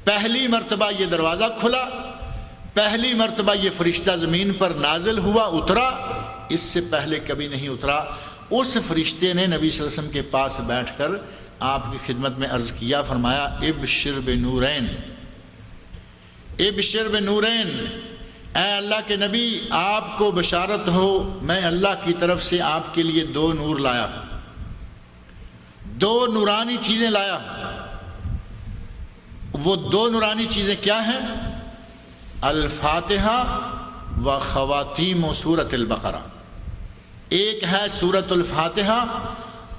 Speaker 2: پہلی مرتبہ یہ دروازہ کھلا، پہلی مرتبہ یہ فرشتہ زمین پر نازل ہوا، اترا، اس سے پہلے کبھی نہیں اترا۔ اس فرشتے نے نبی صلی اللہ علیہ وسلم کے پاس بیٹھ کر آپ کی خدمت میں عرض کیا، فرمایا ابشر بنورین، ابشر بنورین، اے اللہ کے نبی آپ کو بشارت ہو، میں اللہ کی طرف سے آپ کے لیے دو نور لایا ہوں، دو نورانی چیزیں لایا ہوں۔ وہ دو نورانی چیزیں کیا ہیں؟ الفاتحہ و خواتیم سورۃ البقرہ، ایک ہے سورۃ الفاتحہ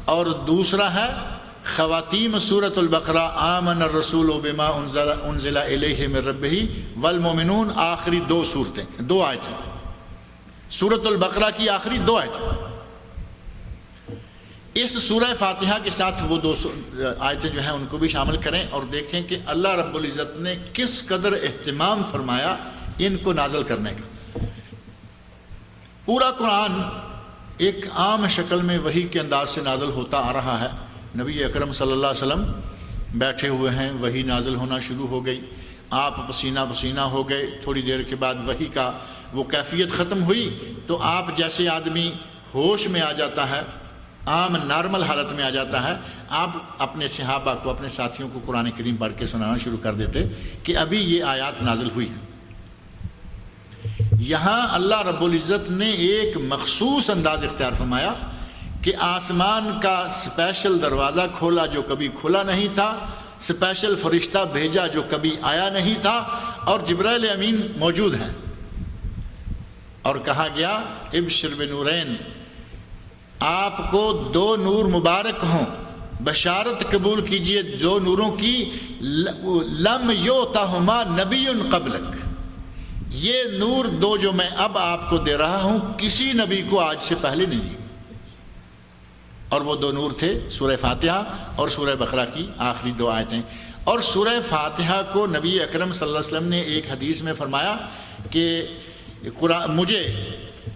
Speaker 2: اور دوسرا ہے خواتیم سورۃ البقرہ، آمن الرسول بما انزل الیہ من ربہ والمؤمنون، آخری دو صورتیں، دو آیتیں، سورۃ البقرہ کی آخری دو آیتیں۔ اس سورہ فاتحہ کے ساتھ وہ دو آیتیں جو ہیں ان کو بھی شامل کریں اور دیکھیں کہ اللہ رب العزت نے کس قدر اہتمام فرمایا ان کو نازل کرنے کا۔ پورا قرآن ایک عام شکل میں وحی کے انداز سے نازل ہوتا آ رہا ہے، نبی اکرم صلی اللہ علیہ وسلم بیٹھے ہوئے ہیں، وحی نازل ہونا شروع ہو گئی، آپ پسینہ پسینہ ہو گئے، تھوڑی دیر کے بعد وحی کا وہ کیفیت ختم ہوئی تو آپ جیسے آدمی ہوش میں آ جاتا ہے، عام نارمل حالت میں آ جاتا ہے، آپ اپنے صحابہ کو، اپنے ساتھیوں کو قرآن کریم پڑھ کے سنانا شروع کر دیتے کہ ابھی یہ آیات نازل ہوئی ہیں۔ یہاں اللہ رب العزت نے ایک مخصوص انداز اختیار فرمایا کہ آسمان کا سپیشل دروازہ کھولا جو کبھی کھلا نہیں تھا، سپیشل فرشتہ بھیجا جو کبھی آیا نہیں تھا، اور جبرائیل امین موجود ہیں، اور کہا گیا ابشر بنورین، آپ کو دو نور مبارک ہوں، بشارت قبول کیجئے دو نوروں کی، لم یؤتہما نبی قبلک، یہ نور دو جو میں اب آپ کو دے رہا ہوں کسی نبی کو آج سے پہلے نہیں دی. اور وہ دو نور تھے سورہ فاتحہ اور سورہ بقرہ کی آخری دو آیتیں. اور سورہ فاتحہ کو نبی اکرم صلی اللہ علیہ وسلم نے ایک حدیث میں فرمایا کہ مجھے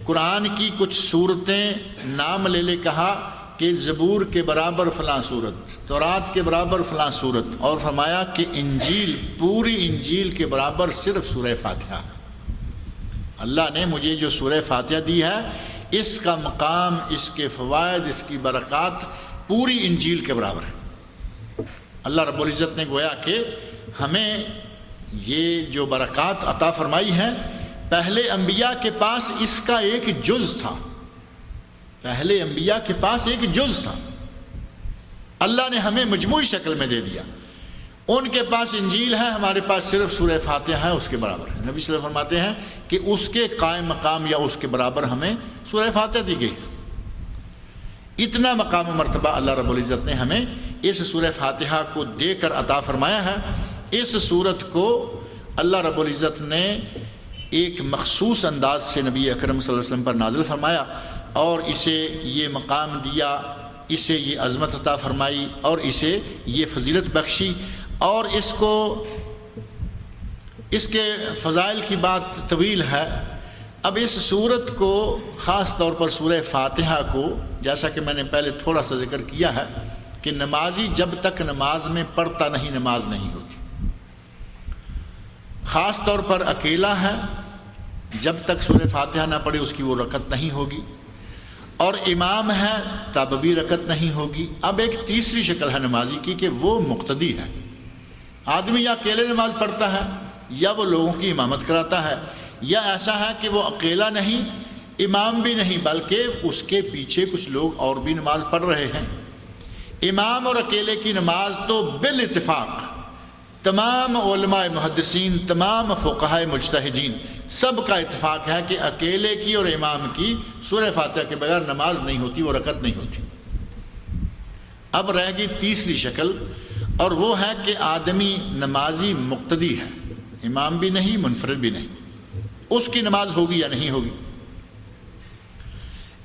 Speaker 2: قرآن کی کچھ صورتیں نام لے لے کہا کہ زبور کے برابر فلاں صورت، تورات کے برابر فلاں صورت، اور فرمایا کہ انجیل، پوری انجیل کے برابر صرف سورہ فاتحہ. اللہ نے مجھے جو سورہ فاتحہ دی ہے اس کا مقام، اس کے فوائد، اس کی برکات پوری انجیل کے برابر ہے. اللہ رب العزت نے گویا کہ ہمیں یہ جو برکات عطا فرمائی ہے، پہلے انبیاء کے پاس اس کا ایک جز تھا. پہلے انبیاء کے پاس ایک جز تھا، اللہ نے ہمیں مجموعی شکل میں دے دیا. ان کے پاس انجیل ہے، ہمارے پاس صرف سورہ فاتحہ ہے، اس کے برابر ہے. نبی صلی اللہ علیہ وسلم فرماتے ہیں کہ اس کے قائم مقام یا اس کے برابر ہمیں سورہ فاتحہ دی گئی. اتنا مقام و مرتبہ اللہ رب العزت نے ہمیں اس سورہ فاتحہ کو دے کر عطا فرمایا ہے. اس سورت کو اللہ رب العزت نے ایک مخصوص انداز سے نبی اکرم صلی اللہ علیہ وسلم پر نازل فرمایا اور اسے یہ مقام دیا، اسے یہ عظمت عطا فرمائی اور اسے یہ فضیلت بخشی. اور اس کے فضائل کی بات طویل ہے. اب اس سورت کو خاص طور پر سورہ فاتحہ کو، جیسا کہ میں نے پہلے تھوڑا سا ذکر کیا ہے کہ نمازی جب تک نماز میں پڑھتا نہیں نماز نہیں ہوتی. خاص طور پر اکیلا ہے، جب تک سورہ فاتحہ نہ پڑھے اس کی وہ رکعت نہیں ہوگی. اور امام ہے تب بھی رکعت نہیں ہوگی. اب ایک تیسری شکل ہے نمازی کی کہ وہ مقتدی ہے. آدمی یا اکیلے نماز پڑھتا ہے یا وہ لوگوں کی امامت کراتا ہے، یا ایسا ہے کہ وہ اکیلا نہیں، امام بھی نہیں، بلکہ اس کے پیچھے کچھ لوگ اور بھی نماز پڑھ رہے ہیں. امام اور اکیلے کی نماز تو بالاتفاق تمام علماء محدثین، تمام فقہاء مجتہدین سب کا اتفاق ہے کہ اکیلے کی اور امام کی سورہ فاتحہ کے بغیر نماز نہیں ہوتی، وہ رکعت نہیں ہوتی. اب رہ گئی تیسری شکل، اور وہ ہے کہ آدمی نمازی مقتدی ہے، امام بھی نہیں منفرد بھی نہیں. اس کی نماز ہوگی یا نہیں ہوگی؟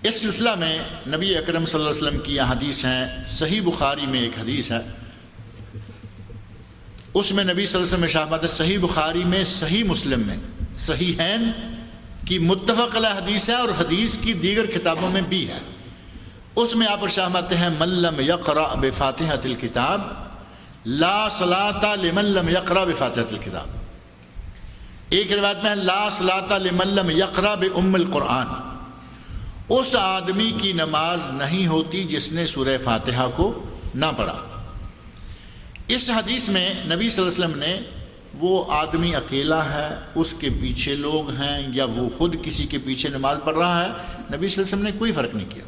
Speaker 2: اس سلسلہ میں نبی اکرم صلی اللہ علیہ وسلم کی احادیث ہیں. صحیح بخاری میں ایک حدیث ہے، اس میں نبی صلی اللہ علیہ وسلم ارشاد ہے، صحیح بخاری میں، صحیح مسلم میں، صحیحین کی متفق علیہ حدیث ہے اور حدیث کی دیگر کتابوں میں بھی ہے. اس میں آپ ارشاد فرماتے ہیں من لم یقرأ بفاتحۃ الکتاب لا صلاۃ لمن لم یقرأ بفاتحۃ الکتاب. ایک روایت میں ہے لا صلاۃ لمن لم یقرأ بأم القرآن. اس آدمی کی نماز نہیں ہوتی جس نے سورہ فاتحہ کو نہ پڑھا. اس حدیث میں نبی صلی اللہ علیہ وسلم نے وہ آدمی اکیلا ہے، اس کے پیچھے لوگ ہیں، یا وہ خود کسی کے پیچھے نماز پڑھ رہا ہے، نبی صلی اللہ علیہ وسلم نے کوئی فرق نہیں کیا،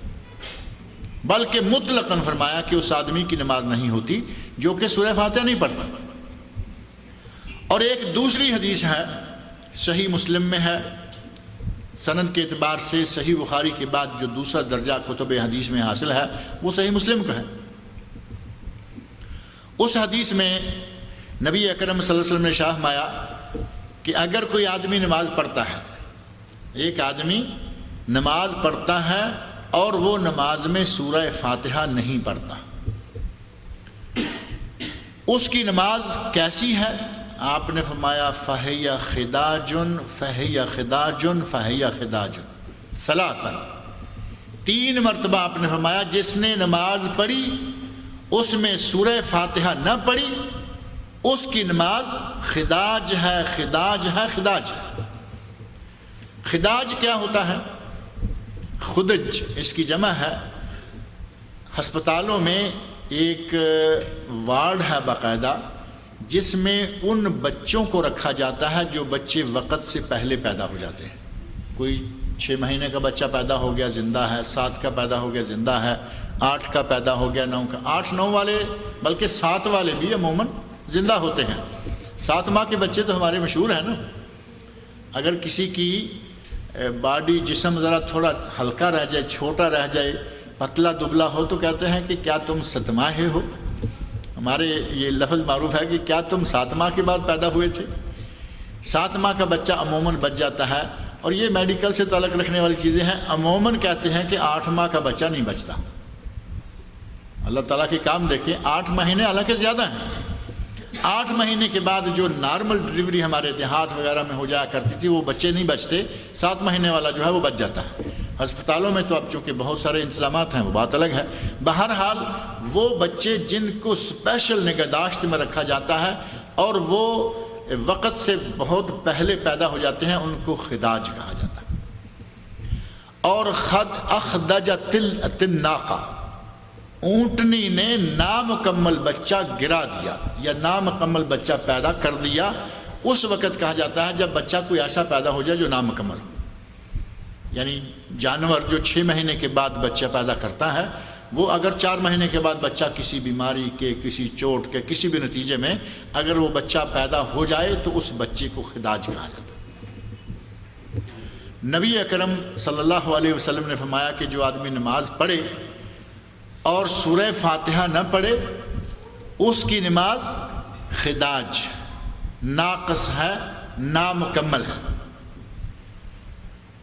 Speaker 2: بلکہ مطلقاً فرمایا کہ اس آدمی کی نماز نہیں ہوتی جو کہ سورہ فاتحہ نہیں پڑھتا. اور ایک دوسری حدیث ہے، صحیح مسلم میں ہے، سند کے اعتبار سے صحیح بخاری کے بعد جو دوسرا درجہ کتب حدیث میں حاصل ہے وہ صحیح مسلم کا ہے. اس حدیث میں نبی اکرم صلی اللہ علیہ وسلم نے ارشاد فرمایا کہ اگر کوئی آدمی نماز پڑھتا ہے، ایک آدمی نماز پڑھتا ہے اور وہ نماز میں سورہ فاتحہ نہیں پڑھتا، اس کی نماز کیسی ہے؟ آپ نے فرمایا فَهِيَ خِدَاجٌ فَهِيَ خِدَاجٌ فَهِيَ خِدَاجٌ ثلاثاً. 3 مرتبہ آپ نے فرمایا جس نے نماز پڑھی اس میں سورہ فاتحہ نہ پڑھی اس کی نماز خداج ہے، خداج ہے، خداج ہے. خداج کیا ہوتا ہے؟ خدج اس کی جمع ہے. ہسپتالوں میں ایک وارڈ ہے باقاعدہ جس میں ان بچوں کو رکھا جاتا ہے جو بچے وقت سے پہلے پیدا ہو جاتے ہیں. کوئی 6 مہینے کا بچہ پیدا ہو گیا زندہ ہے، 7 کا پیدا ہو گیا زندہ ہے، 8 کا پیدا ہو گیا، 9 کا. 8-9 والے بلکہ 7 والے بھی عموماً زندہ ہوتے ہیں. 7 ماہ کے بچے تو ہمارے مشہور ہیں نا. اگر کسی کی باڈی جسم ذرا تھوڑا ہلکا رہ جائے، چھوٹا رہ جائے، پتلا دبلا ہو تو کہتے ہیں کہ کیا تم 7 ماہے ہو. ہمارے یہ لفظ معروف ہے کہ کیا تم 7 ماہ کے بعد پیدا ہوئے تھے. 7 ماہ کا بچہ عموماً بچ جاتا ہے، اور یہ میڈیکل سے تعلق رکھنے والی چیزیں ہیں۔ عموماً کہتے ہیں کہ 8 ماہ کا بچہ نہیں بچتا۔ اللہ تعالیٰ کے کام دیکھیں، 8 مہینے حالانکہ زیادہ ہیں، 8 مہینے کے بعد جو نارمل ڈلیوری ہمارے دیہات وغیرہ میں ہو جایا کرتی تھی وہ بچے نہیں بچتے، 7 مہینے والا جو ہے وہ بچ جاتا ہے۔ ہسپتالوں میں تو اب چونکہ بہت سارے انتظامات ہیں وہ بات الگ ہے۔ بہرحال وہ بچے جن کو اسپیشل نگہداشت میں رکھا جاتا ہے اور وہ وقت سے بہت پہلے پیدا ہو جاتے ہیں، ان کو خداج کہا جاتا ہے۔ اور اخدجت الناقہ، اونٹنی نے نامکمل بچہ گرا دیا یا نامکمل بچہ پیدا کر دیا، اس وقت کہا جاتا ہے جب بچہ کوئی ایسا پیدا ہو جائے جو نامکمل ہو۔ یعنی جانور جو 6 مہینے کے بعد بچہ پیدا کرتا ہے، وہ اگر 4 مہینے کے بعد بچہ کسی بیماری کے، کسی چوٹ کے، کسی بھی نتیجے میں اگر وہ بچہ پیدا ہو جائے تو اس بچے کو خداج کہا جاتا ہے۔ نبی اکرم صلی اللہ علیہ وسلم نے فرمایا کہ جو آدمی نماز پڑھے اور سورہ فاتحہ نہ پڑھے اس کی نماز خداج، ناقص ہے، نامکمل ہے۔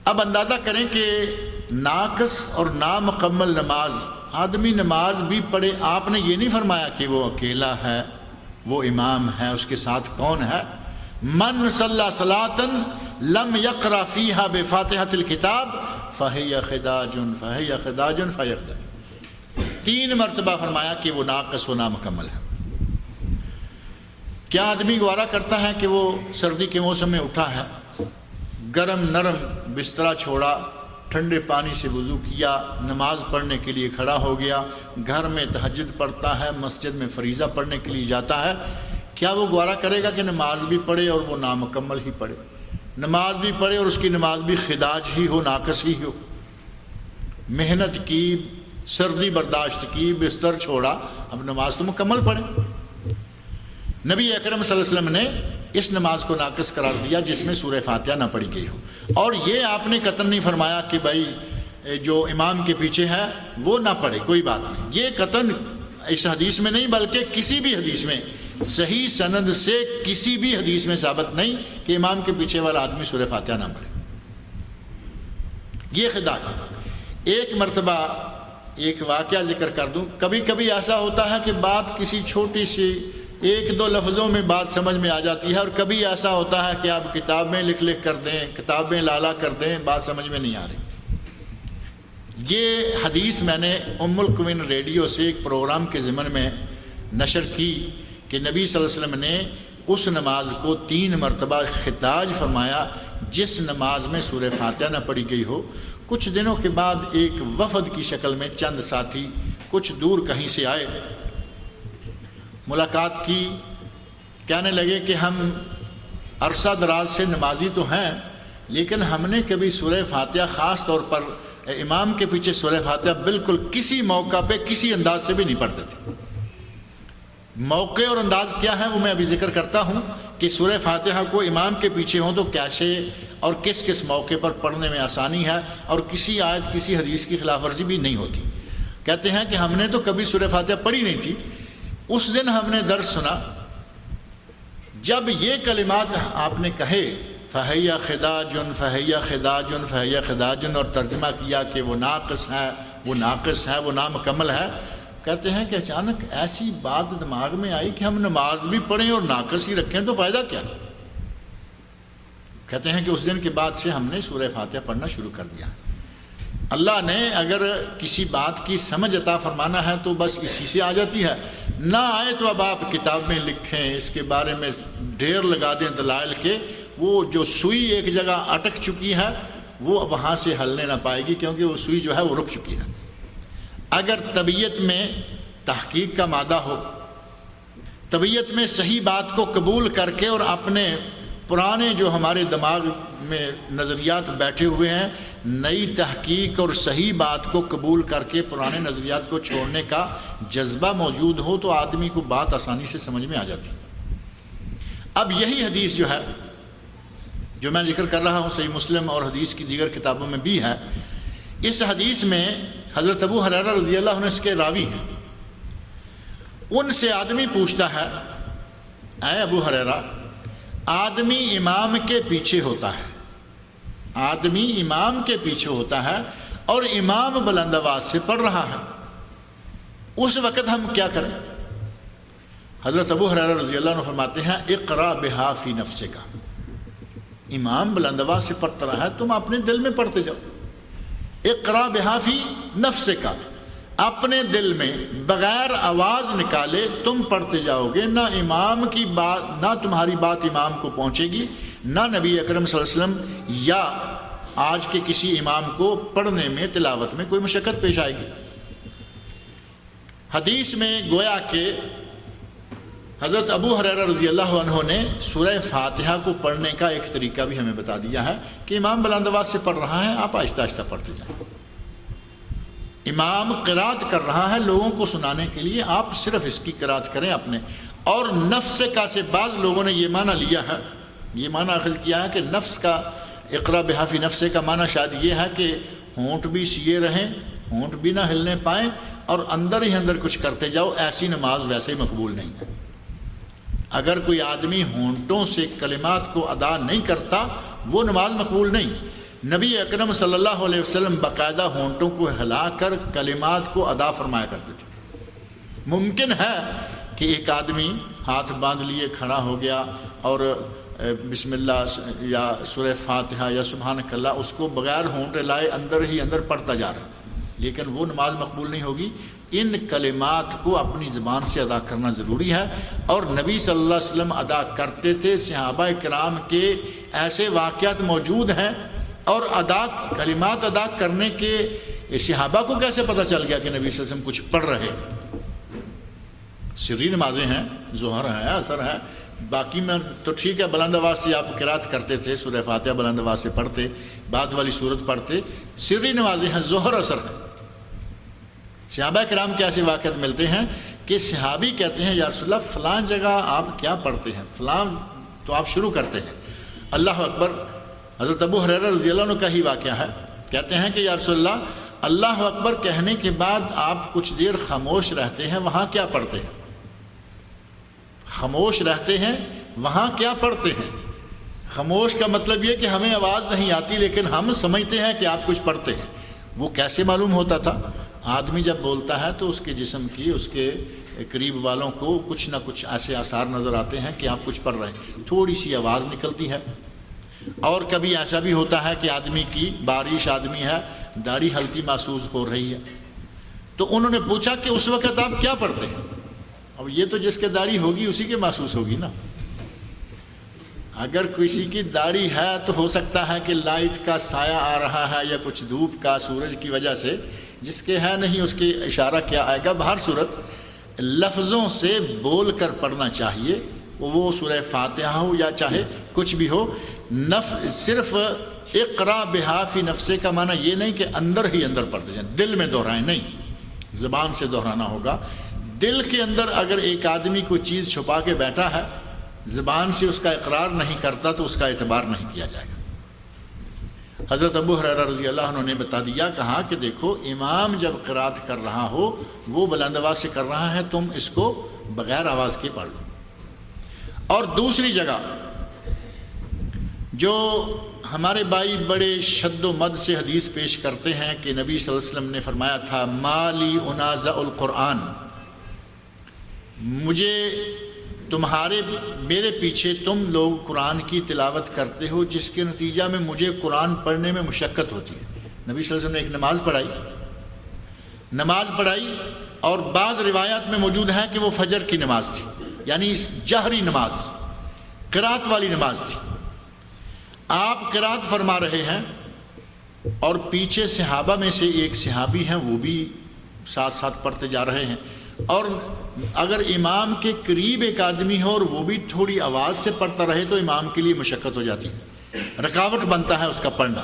Speaker 2: اب اندازہ کریں کہ ناقص اور نامکمل نماز، آدمی نماز بھی پڑھے، آپ نے یہ نہیں فرمایا کہ وہ اکیلا ہے، وہ امام ہے، اس کے ساتھ کون ہے؟ من صلی صلاۃً لم یقرأ فیہا بفاتحۃ الکتاب فہی خداج فہی خداج فہی خداج، 3 مرتبہ فرمایا کہ وہ ناقص و نامکمل ہے۔ کیا آدمی گوارا کرتا ہے کہ وہ سردی کے موسم میں اٹھا ہے، گرم نرم بسترا چھوڑا، ٹھنڈے پانی سے وضو کیا، نماز پڑھنے کے لیے کھڑا ہو گیا، گھر میں تہجد پڑھتا ہے، مسجد میں فریضہ پڑھنے کے لیے جاتا ہے، کیا وہ گوارا کرے گا کہ نماز بھی پڑھے اور وہ نامکمل ہی پڑھے؟ نماز بھی پڑھے اور اس کی نماز بھی خداج ہی ہو، ناقص ہی ہو؟ محنت کی، سردی برداشت کی، بستر چھوڑا، اب نماز تو مکمل پڑھے۔ نبی اکرم صلی اللہ علیہ وسلم نے اس نماز کو ناقص قرار دیا جس میں سورہ فاتحہ نہ پڑھی گئی ہو، اور یہ آپ نے قطعاً نہیں فرمایا کہ بھائی جو امام کے پیچھے ہے وہ نہ پڑھے، کوئی بات نہیں، یہ قطعاً اس حدیث میں نہیں بلکہ کسی بھی حدیث میں، صحیح سند سے کسی بھی حدیث میں ثابت نہیں کہ امام کے پیچھے والا آدمی سورہ فاتحہ نہ پڑھے۔ یہ خداج۔ ایک مرتبہ ایک واقعہ ذکر کر دوں، کبھی کبھی ایسا ہوتا ہے کہ بات کسی چھوٹی سی 1-2 لفظوں میں بات سمجھ میں آ جاتی ہے، اور کبھی ایسا ہوتا ہے کہ آپ کتاب میں لکھ کر دیں، کتابیں لالا کر دیں، بات سمجھ میں نہیں آ رہی۔ یہ حدیث میں نے ام القوین ریڈیو سے ایک پروگرام کے ضمن میں نشر کی کہ نبی صلی اللہ علیہ وسلم نے اس نماز کو 3 مرتبہ خداج فرمایا جس نماز میں سورہ فاتحہ نہ پڑھی گئی ہو۔ کچھ دنوں کے بعد ایک وفد کی شکل میں چند ساتھی کچھ دور کہیں سے آئے، ملاقات کی، کہنے لگے کہ ہم عرصہ دراز سے نمازی تو ہیں لیکن ہم نے کبھی سورہ فاتحہ، خاص طور پر امام کے پیچھے سورہ فاتحہ بالکل کسی موقع پہ کسی انداز سے بھی نہیں پڑھتے تھے۔ موقع اور انداز کیا ہے وہ میں ابھی ذکر کرتا ہوں کہ سورہ فاتحہ کو امام کے پیچھے ہوں تو کیسے اور کس کس موقع پر پڑھنے میں آسانی ہے، اور کسی آیت کسی حدیث کی خلاف ورزی بھی نہیں ہوتی۔ کہتے ہیں کہ ہم نے تو کبھی سورہ فاتحہ پڑھی نہیں تھی، اس دن ہم نے درس سنا، جب یہ کلمات آپ نے کہے فہی خداج فہی خداج فہی خداج، اور ترجمہ کیا کہ وہ ناقص ہے، وہ ناقص ہے، وہ نامکمل ہے، کہتے ہیں کہ اچانک ایسی بات دماغ میں آئی کہ ہم نماز بھی پڑھیں اور ناقص ہی رکھیں تو فائدہ کیا؟ کہتے ہیں کہ اس دن کے بعد سے ہم نے سورہ فاتحہ پڑھنا شروع کر دیا۔ اللہ نے اگر کسی بات کی سمجھ عطا فرمانا ہے تو بس اسی سے آ جاتی ہے، نہ آئے تو اب آپ کتاب میں لکھیں، اس کے بارے میں ڈھیر لگا دیں دلائل کے، وہ جو سوئی ایک جگہ اٹک چکی ہے وہ وہاں سے ہلنے نہ پائے گی، کیونکہ وہ سوئی جو ہے وہ رک چکی ہے۔ اگر طبیعت میں تحقیق کا مادہ ہو، طبیعت میں صحیح بات کو قبول کر کے اور اپنے پرانے جو ہمارے دماغ میں نظریات بیٹھے ہوئے ہیں، نئی تحقیق اور صحیح بات کو قبول کر کے پرانے نظریات کو چھوڑنے کا جذبہ موجود ہو تو آدمی کو بات آسانی سے سمجھ میں آ جاتی۔ اب یہی حدیث جو ہے جو میں ذکر کر رہا ہوں صحیح مسلم اور حدیث کی دیگر کتابوں میں بھی ہے، اس حدیث میں حضرت ابو ہریرہ رضی اللہ عنہ اس کے راوی ہیں، ان سے آدمی پوچھتا ہے، اے ابو ہریرہ آدمی امام کے پیچھے ہوتا ہے، آدمی امام کے پیچھے ہوتا ہے اور امام بلند آواز سے پڑھ رہا ہے، اس وقت ہم کیا کریں؟ حضرت ابو ہریرہ رضی اللہ عنہ فرماتے ہیں اقرا بہا فی نفسک، امام بلند آواز سے پڑھتا رہا ہے، تم اپنے دل میں پڑھتے جاؤ۔ اقرا بہا فی نفسک، اپنے دل میں بغیر آواز نکالے تم پڑھتے جاؤ گے، نہ امام کی بات، نہ تمہاری بات امام کو پہنچے گی، نہ نبی اکرم صلی اللہ علیہ وسلم یا آج کے کسی امام کو پڑھنے میں، تلاوت میں کوئی مشقت پیش آئے گی۔ حدیث میں گویا کہ حضرت ابو ہریرہ رضی اللہ عنہ نے سورہ فاتحہ کو پڑھنے کا ایک طریقہ بھی ہمیں بتا دیا ہے کہ امام بلند آواز سے پڑھ رہا ہے، آپ آہستہ آہستہ پڑھتے جائیں۔ امام قرات کر رہا ہے لوگوں کو سنانے کے لیے، آپ صرف اس کی قرات کریں اپنے۔ اور نفس کا سے بعض لوگوں نے یہ معنی لیا ہے، یہ معنی اخذ کیا ہے کہ نفس کا اقرا بہا فی نفس کا معنی شاید یہ ہے کہ ہونٹ بھی سیے رہیں، ہونٹ بھی نہ ہلنے پائیں اور اندر ہی اندر کچھ کرتے جاؤ، ایسی نماز ویسے ہی مقبول نہیں ہے۔ اگر کوئی آدمی ہونٹوں سے کلمات کو ادا نہیں کرتا وہ نماز مقبول نہیں۔ نبی اکرم صلی اللہ علیہ وسلم باقاعدہ ہونٹوں کو ہلا کر کلمات کو ادا فرمایا کرتے تھے۔ ممکن ہے کہ ایک آدمی ہاتھ باندھ لیے کھڑا ہو گیا اور بسم اللہ یا سورہ فاتحہ یا سبحانک اللہ اس کو بغیر ہونٹ لائے اندر ہی اندر پڑھتا جا رہا ہے، لیکن وہ نماز مقبول نہیں ہوگی۔ ان کلمات کو اپنی زبان سے ادا کرنا ضروری ہے، اور نبی صلی اللہ علیہ وسلم ادا کرتے تھے۔ صحابہ کرام کے ایسے واقعات موجود ہیں، اور کلمات ادا کرنے کے صحابہ کو کیسے پتہ چل گیا کہ نبی صلی اللہ علیہ وسلم کچھ پڑھ رہے ہیں؟ سری نمازیں ہیں، ظہر ہے، عصر ہے، باقی میں تو ٹھیک ہے بلند آواز سے آپ قرات کرتے تھے، سورہ فاتحہ بلند آواز سے پڑھتے، بعد والی صورت پڑھتے، سری نمازیں ہیں، ظہر عصر ہے۔ صحابہ کرام کے ایسے واقعات ملتے ہیں کہ صحابی کہتے ہیں یا رسول اللہ فلاں جگہ آپ کیا پڑھتے ہیں، فلاں تو آپ شروع کرتے ہیں اللہ اکبر۔ حضرت ابو ہریرہ رضی اللہ عنہ کا ہی واقعہ ہے، کہتے ہیں کہ یا رسول اللہ اللہ اکبر کہنے کے بعد آپ کچھ دیر خاموش رہتے ہیں، وہاں کیا پڑھتے ہیں؟ خاموش رہتے ہیں وہاں کیا پڑھتے ہیں؟ خاموش کا مطلب یہ کہ ہمیں آواز نہیں آتی لیکن ہم سمجھتے ہیں کہ آپ کچھ پڑھتے ہیں۔ وہ کیسے معلوم ہوتا تھا؟ آدمی جب بولتا ہے تو اس کے جسم کی، اس کے قریب والوں کو کچھ نہ کچھ ایسے آثار نظر آتے ہیں کہ آپ کچھ پڑھ رہے ہیں، تھوڑی سی آواز نکلتی ہے۔ اور کبھی ایسا بھی ہوتا ہے کہ آدمی کی، بارش آدمی ہے، داڑھی ہلکی محسوس ہو رہی ہے، تو انہوں نے پوچھا کہ اس وقت آپ کیا پڑھتے ہیں؟ اب یہ تو جس کے داڑھی ہوگی اسی کے محسوس ہوگی نا۔ اگر کسی کی داڑھی ہے تو ہو سکتا ہے کہ لائٹ کا سایہ آ رہا ہے یا کچھ دھوپ کا سورج کی وجہ سے، جس کے ہے نہیں اس کے اشارہ کیا آئے گا۔ بہر صورت لفظوں سے بول کر پڑھنا چاہیے، وہ سورہ فاتحہ ہو یا چاہے کچھ بھی ہو۔ صرف اقرا بہا فی نفسے کا معنی یہ نہیں کہ اندر ہی اندر پڑھتے جائیں، دل میں دہرائیں نہیں، زبان سے دہرانا ہوگا۔ دل کے اندر اگر ایک آدمی کوئی چیز چھپا کے بیٹھا ہے، زبان سے اس کا اقرار نہیں کرتا تو اس کا اعتبار نہیں کیا جائے گا۔ حضرت ابو ہریرہ رضی اللہ عنہ نے بتا دیا، کہا کہ دیکھو امام جب قرات کر رہا ہو وہ بلند آواز سے کر رہا ہے، تم اس کو بغیر آواز کے پڑھ لو۔ اور دوسری جگہ جو ہمارے بھائی بڑے شد و مد سے حدیث پیش کرتے ہیں کہ نبی صلی اللہ علیہ وسلم نے فرمایا تھا مالی انازع القرآن، میرے پیچھے تم لوگ قرآن کی تلاوت کرتے ہو جس کے نتیجہ میں مجھے قرآن پڑھنے میں مشقت ہوتی ہے۔ نبی صلی اللہ علیہ وسلم نے ایک نماز پڑھائی اور بعض روایات میں موجود ہے کہ وہ فجر کی نماز تھی، یعنی جہری نماز، قرات والی نماز تھی۔ آپ قرات فرما رہے ہیں اور پیچھے صحابہ میں سے ایک صحابی ہیں، وہ بھی ساتھ ساتھ پڑھتے جا رہے ہیں، اور اگر امام کے قریب ایک آدمی ہو اور وہ بھی تھوڑی آواز سے پڑھتا رہے تو امام کے لیے مشقت ہو جاتی ہے، رکاوٹ بنتا ہے اس کا پڑھنا۔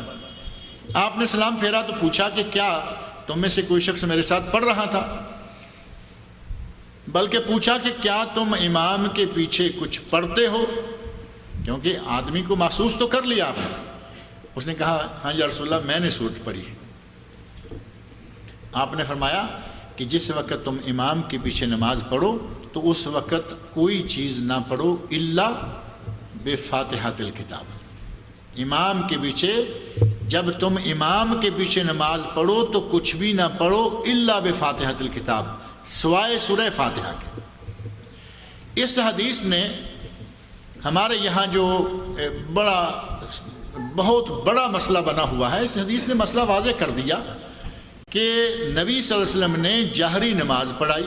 Speaker 2: آپ نے سلام پھیرا تو پوچھا کہ کیا تم میں سے کوئی شخص میرے ساتھ پڑھ رہا تھا؟ بلکہ پوچھا کہ کیا تم امام کے پیچھے کچھ پڑھتے ہو؟ کیونکہ آدمی کو محسوس تو کر لیا آپ نے۔ اس نے کہا ہاں یا رسول اللہ میں نے سورت پڑھی ہے۔ آپ نے فرمایا کہ جس وقت تم امام کے پیچھے نماز پڑھو تو اس وقت کوئی چیز نہ پڑھو الا بفاتحۃ الکتاب، امام کے پیچھے جب تم امام کے پیچھے نماز پڑھو تو کچھ بھی نہ پڑھو الا بفاتحۃ الکتاب، سوائے سورہ فاتحہ کے۔ اس حدیث نے ہمارے یہاں جو بہت بڑا مسئلہ بنا ہوا ہے، اس حدیث نے مسئلہ واضح کر دیا کہ نبی صلی اللہ علیہ وسلم نے جہری نماز پڑھائی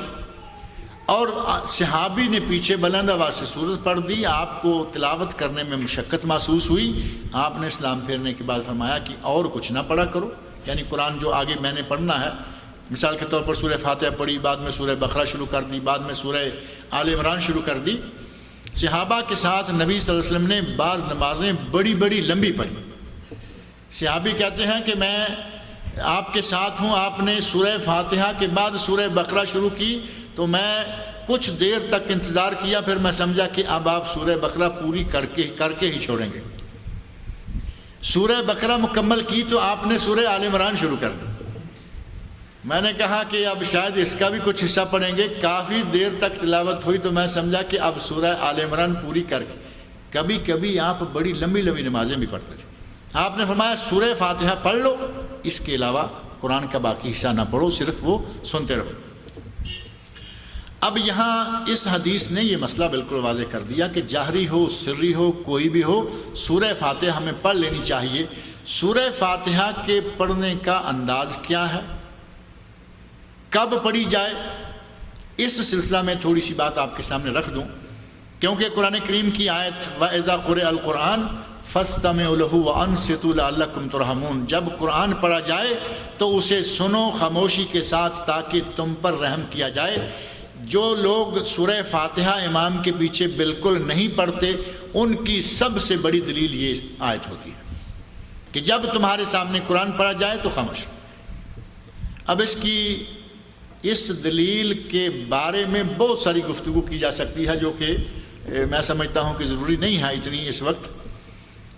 Speaker 2: اور صحابی نے پیچھے بلند آواز سے سورت پڑھ دی، آپ کو تلاوت کرنے میں مشقت محسوس ہوئی، آپ نے اسلام پھیرنے کے بعد فرمایا کہ اور کچھ نہ پڑھا کرو، یعنی قرآن جو آگے میں نے پڑھنا ہے، مثال کے طور پر سورہ فاتحہ پڑھی، بعد میں سورہ بقرہ شروع کر دی، بعد میں سورہ آل عمران شروع کر دی۔ صحابہ کے ساتھ نبی صلی اللہ علیہ وسلم نے بعض نمازیں بڑی بڑی لمبی پڑھی۔ صحابی کہتے ہیں کہ میں آپ کے ساتھ ہوں، آپ نے سورہ فاتحہ کے بعد سورہ بقرہ شروع کی تو میں کچھ دیر تک انتظار کیا، پھر میں سمجھا کہ اب آپ سورہ بقرہ پوری کر کے ہی چھوڑیں گے۔ سورہ بقرہ مکمل کی تو آپ نے سورہ آل عمران شروع کر دی۔ میں نے کہا کہ اب شاید اس کا بھی کچھ حصہ پڑھیں گے، کافی دیر تک تلاوت ہوئی تو میں سمجھا کہ اب سورہ آل عمران پوری کر کے۔ کبھی کبھی آپ بڑی لمبی لمبی نمازیں بھی پڑھتے تھے۔ آپ نے فرمایا سورہ فاتحہ پڑھ لو، اس کے علاوہ قرآن کا باقی حصہ نہ پڑھو، صرف وہ سنتے رہو۔ اب یہاں اس حدیث نے یہ مسئلہ بالکل واضح کر دیا کہ جہری ہو سری ہو کوئی بھی ہو، سورہ فاتحہ ہمیں پڑھ لینی چاہیے۔ سورہ فاتحہ کے پڑھنے کا انداز کیا ہے، کب پڑھی جائے، اس سلسلہ میں تھوڑی سی بات آپ کے سامنے رکھ دوں، کیونکہ قرآن کریم کی آیت وَإِذَا قُرِئَ الْقُرْآنُ فَاسْتَمِعُوا لَهُ وَأَنصِتُوا لَعَلَّكُمْ تُرْحَمُونَ، جب قرآن پڑھا جائے تو اسے سنو خاموشی کے ساتھ تاکہ تم پر رحم کیا جائے۔ جو لوگ سورہ فاتحہ امام کے پیچھے بالکل نہیں پڑھتے، ان کی سب سے بڑی دلیل یہ آیت ہوتی ہے کہ جب تمہارے سامنے قرآن پڑھا جائے تو خاموش۔ اب اس دلیل کے بارے میں بہت ساری گفتگو کی جا سکتی ہے، جو کہ میں سمجھتا ہوں کہ ضروری نہیں ہے اتنی اس وقت۔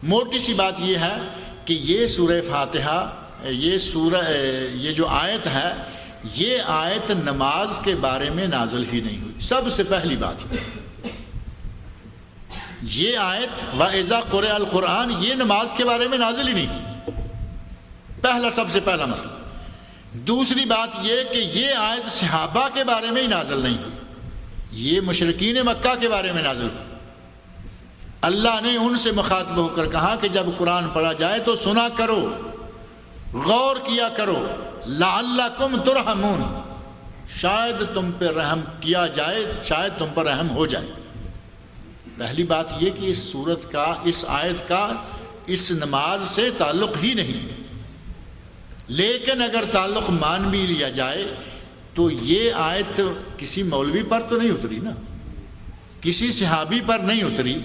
Speaker 2: موٹی سی بات یہ ہے کہ یہ سورہ فاتحہ، یہ جو آیت ہے، یہ آیت نماز کے بارے میں نازل ہی نہیں ہوئی۔ سب سے پہلی بات یہ آیت وَإِذَا قُرِئَ الْقُرْآنُ یہ نماز کے بارے میں نازل ہی نہیں ہوئی، سب سے پہلا مسئلہ۔ دوسری بات یہ کہ یہ آیت صحابہ کے بارے میں ہی نازل نہیں ہوئی، یہ مشرکین مکہ کے بارے میں نازل ہوئی۔ اللہ نے ان سے مخاطب ہو کر کہا کہ جب قرآن پڑھا جائے تو سنا کرو، غور کیا کرو، لعلکم ترحمون، شاید تم پہ رحم کیا جائے، شاید تم پر رحم ہو جائے۔ پہلی بات یہ کہ اس سورت کا، اس آیت کا اس نماز سے تعلق ہی نہیں، لیکن اگر تعلق مان بھی لیا جائے تو یہ آیت کسی مولوی پر تو نہیں اتری نا، کسی صحابی پر نہیں اتری،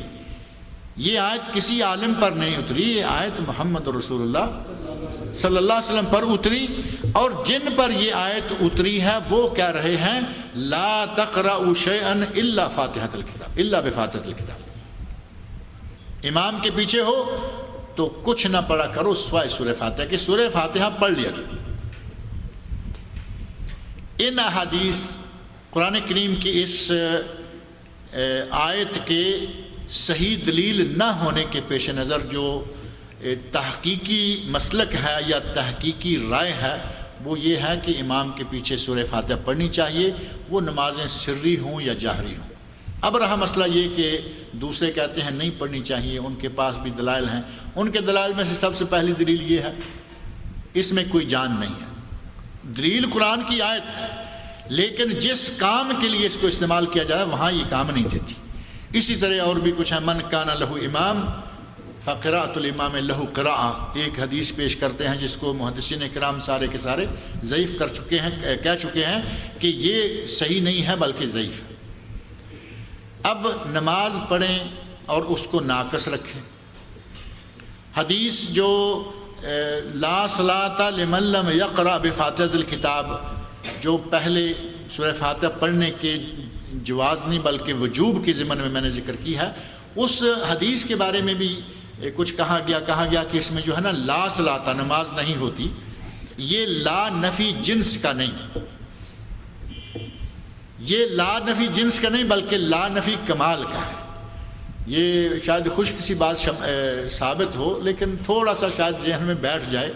Speaker 2: یہ آیت کسی عالم پر نہیں اتری، یہ آیت محمد رسول اللہ صلی اللہ علیہ وسلم پر اتری، اور جن پر یہ آیت اتری ہے وہ کہہ رہے ہیں لا تقرأوا شيئا الا فاتحۃ الکتاب الا بفاتحۃ الکتاب، امام کے پیچھے ہو تو کچھ نہ پڑھا کرو سوائے سورہ فاتحہ کہ سورہ فاتحہ پڑھ لیا جائے۔ ان احادیث قرآن کریم کی اس آیت کے صحیح دلیل نہ ہونے کے پیش نظر جو تحقیقی مسلک ہے یا تحقیقی رائے ہے وہ یہ ہے کہ امام کے پیچھے سورہ فاتحہ پڑھنی چاہیے، وہ نمازیں سری ہوں یا جہری ہوں۔ اب رہا مسئلہ یہ کہ دوسرے کہتے ہیں نہیں پڑھنی چاہیے، ان کے پاس بھی دلائل ہیں، ان کے دلائل میں سے سب سے پہلی دلیل یہ ہے اس میں کوئی جان نہیں ہے، دلیل قرآن کی آیت ہے، لیکن جس کام کے لیے اس کو استعمال کیا جائے وہاں یہ کام نہیں دیتی۔ اسی طرح اور بھی کچھ ہے، من کان لہ امام فقراۃ الامام لہ قراءۃ، ایک حدیث پیش کرتے ہیں جس کو محدثین کرام سارے کے سارے ضعیف کر چکے ہیں، کہہ چکے ہیں کہ یہ صحیح نہیں ہے بلکہ ضعیف ہے۔ اب نماز پڑھیں اور اس کو ناقص رکھیں۔ حدیث جو لا صلاۃ لمن لم یقرأ بفاتحۃ الکتاب، جو پہلے سورہ فاتحہ پڑھنے کے جواز نہیں بلکہ وجوب کے ضمن میں میں نے ذکر کی ہے، اس حدیث کے بارے میں بھی کچھ کہا گیا کہ اس میں جو ہے نا لا صلاۃ نماز نہیں ہوتی، یہ لا نفی جنس کا نہیں، یہ لا نفی جنس کا نہیں بلکہ لا نفی کمال کا ہے۔ یہ شاید خشک سی بات ثابت ہو، لیکن تھوڑا سا شاید ذہن میں بیٹھ جائے،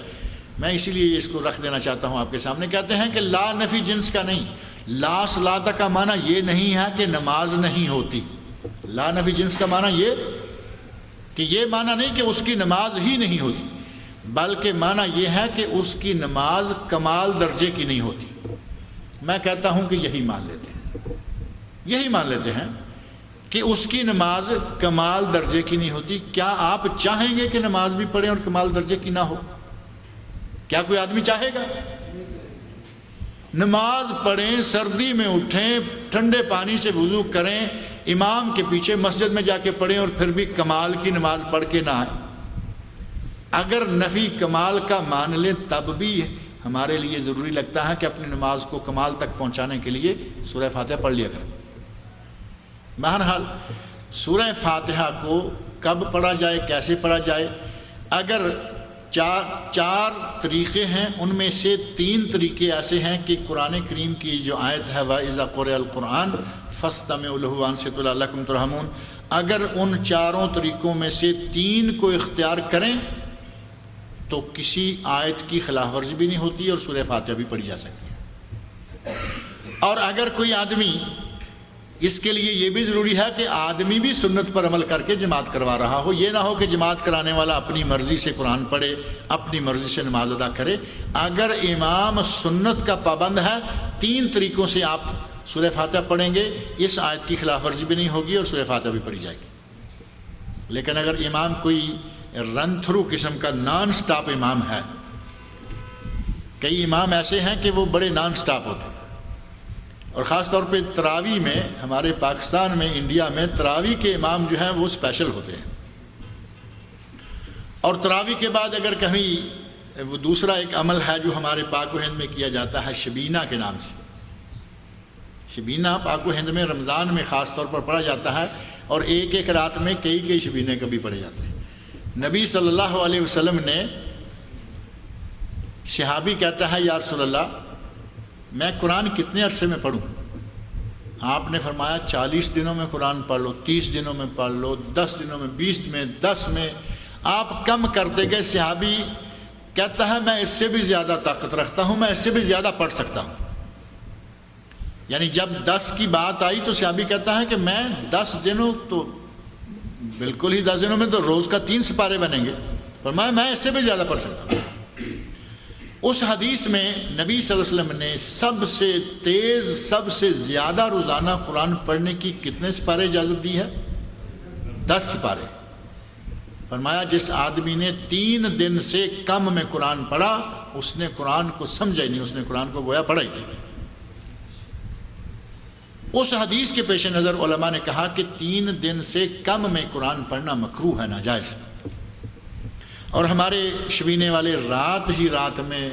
Speaker 2: میں اسی لیے اس کو رکھ دینا چاہتا ہوں آپ کے سامنے۔ کہتے ہیں کہ لا نفی جنس کا نہیں، لا صلاۃ کا معنی یہ نہیں ہے کہ نماز نہیں ہوتی۔ لا نفی جنس کا معنی یہ کہ یہ معنی نہیں کہ اس کی نماز ہی نہیں ہوتی، بلکہ معنی یہ ہے کہ اس کی نماز کمال درجے کی نہیں ہوتی۔ میں کہتا ہوں کہ یہی مان لیتے ہیں کہ اس کی نماز کمال درجے کی نہیں ہوتی۔ کیا آپ چاہیں گے کہ نماز بھی پڑھیں اور کمال درجے کی نہ ہو؟ کیا کوئی آدمی چاہے گا؟ نماز پڑھیں، سردی میں اٹھیں، ٹھنڈے پانی سے وضو کریں، امام کے پیچھے مسجد میں جا کے پڑھیں اور پھر بھی کمال کی نماز پڑھ کے نہ آئیں۔ اگر نفی کمال کا مان لیں تب بھی ہمارے لیے ضروری لگتا ہے کہ اپنی نماز کو کمال تک پہنچانے کے لیے سورہ فاتحہ پڑھ لیا کریں۔ بہرحال سورہ فاتحہ کو کب پڑھا جائے، کیسے پڑھا جائے؟ اگر چار طریقے ہیں، ان میں سے 3 طریقے ایسے ہیں کہ قرآن کریم کی جو آیت ہے وَإِذَا قُرِئَ الْقُرْآنُ فَاسْتَمِعُوا لَهُ وَأَنصِتُوا لَعَلَّكُمْ تُرْحَمُونَ، اگر ان 4 طریقوں میں سے 3 کو اختیار کریں تو کسی آیت کی خلاف ورزی بھی نہیں ہوتی اور سورہ فاتحہ بھی پڑھی جا سکتی ہے۔ اور اگر کوئی آدمی، اس کے لیے یہ بھی ضروری ہے کہ آدمی بھی سنت پر عمل کر کے جماعت کروا رہا ہو، یہ نہ ہو کہ جماعت کرانے والا اپنی مرضی سے قرآن پڑھے، اپنی مرضی سے نماز ادا کرے۔ اگر امام سنت کا پابند ہے، 3 طریقوں سے آپ سورہ فاتحہ پڑھیں گے، اس آیت کی خلاف ورزی بھی نہیں ہوگی اور سورہ فاتحہ بھی پڑھی جائے گی۔ لیکن اگر امام کوئی رن تھرو قسم کا نان سٹاپ امام ہے، کئی امام ایسے ہیں کہ وہ بڑے نان سٹاپ ہوتے ہیں، اور خاص طور پہ تراویح میں، ہمارے پاکستان میں، انڈیا میں تراویح کے امام جو ہیں وہ اسپیشل ہوتے ہیں۔ اور تراویح کے بعد اگر کہیں وہ دوسرا ایک عمل ہے جو ہمارے پاک و ہند میں کیا جاتا ہے شبینہ کے نام سے، شبینہ پاک و ہند میں رمضان میں خاص طور پر پڑھا جاتا ہے، اور ایک رات میں کئی شبینے کبھی پڑھے جاتے ہیں۔ نبی صلی اللہ علیہ وسلم نے، صحابی کہتا ہے یا رسول اللہ میں قرآن کتنے عرصے میں پڑھوں؟ آپ نے فرمایا 40 دنوں میں قرآن پڑھ لو، 30 دنوں میں پڑھ لو، 10 دنوں میں، 20 میں، 10 میں۔ آپ کم کرتے گئے۔ صحابی کہتا ہے میں اس سے بھی زیادہ طاقت رکھتا ہوں، میں اس سے بھی زیادہ پڑھ سکتا ہوں۔ یعنی جب 10 کی بات آئی تو صحابی کہتا ہے کہ میں 10 دنوں تو بالکل ہی 10 دنوں میں تو روز کا 3 سپارے بنیں گے، فرمایا میں اس سے بھی زیادہ پڑھ سکتا ہوں۔ اس حدیث میں نبی صلی اللہ علیہ وسلم نے سب سے تیز، سب سے زیادہ روزانہ قرآن پڑھنے کی کتنے سپارے اجازت دی ہے؟ 10 سپارے۔ فرمایا جس آدمی نے 3 دن سے کم میں قرآن پڑھا اس نے قرآن کو سمجھا ہی نہیں، اس نے قرآن کو گویا پڑھا ہی نہیں۔ اس حدیث کے پیش نظر علماء نے کہا کہ 3 دن سے کم میں قرآن پڑھنا مکروہ ہے، ناجائز۔ اور ہمارے شبینے والے رات میں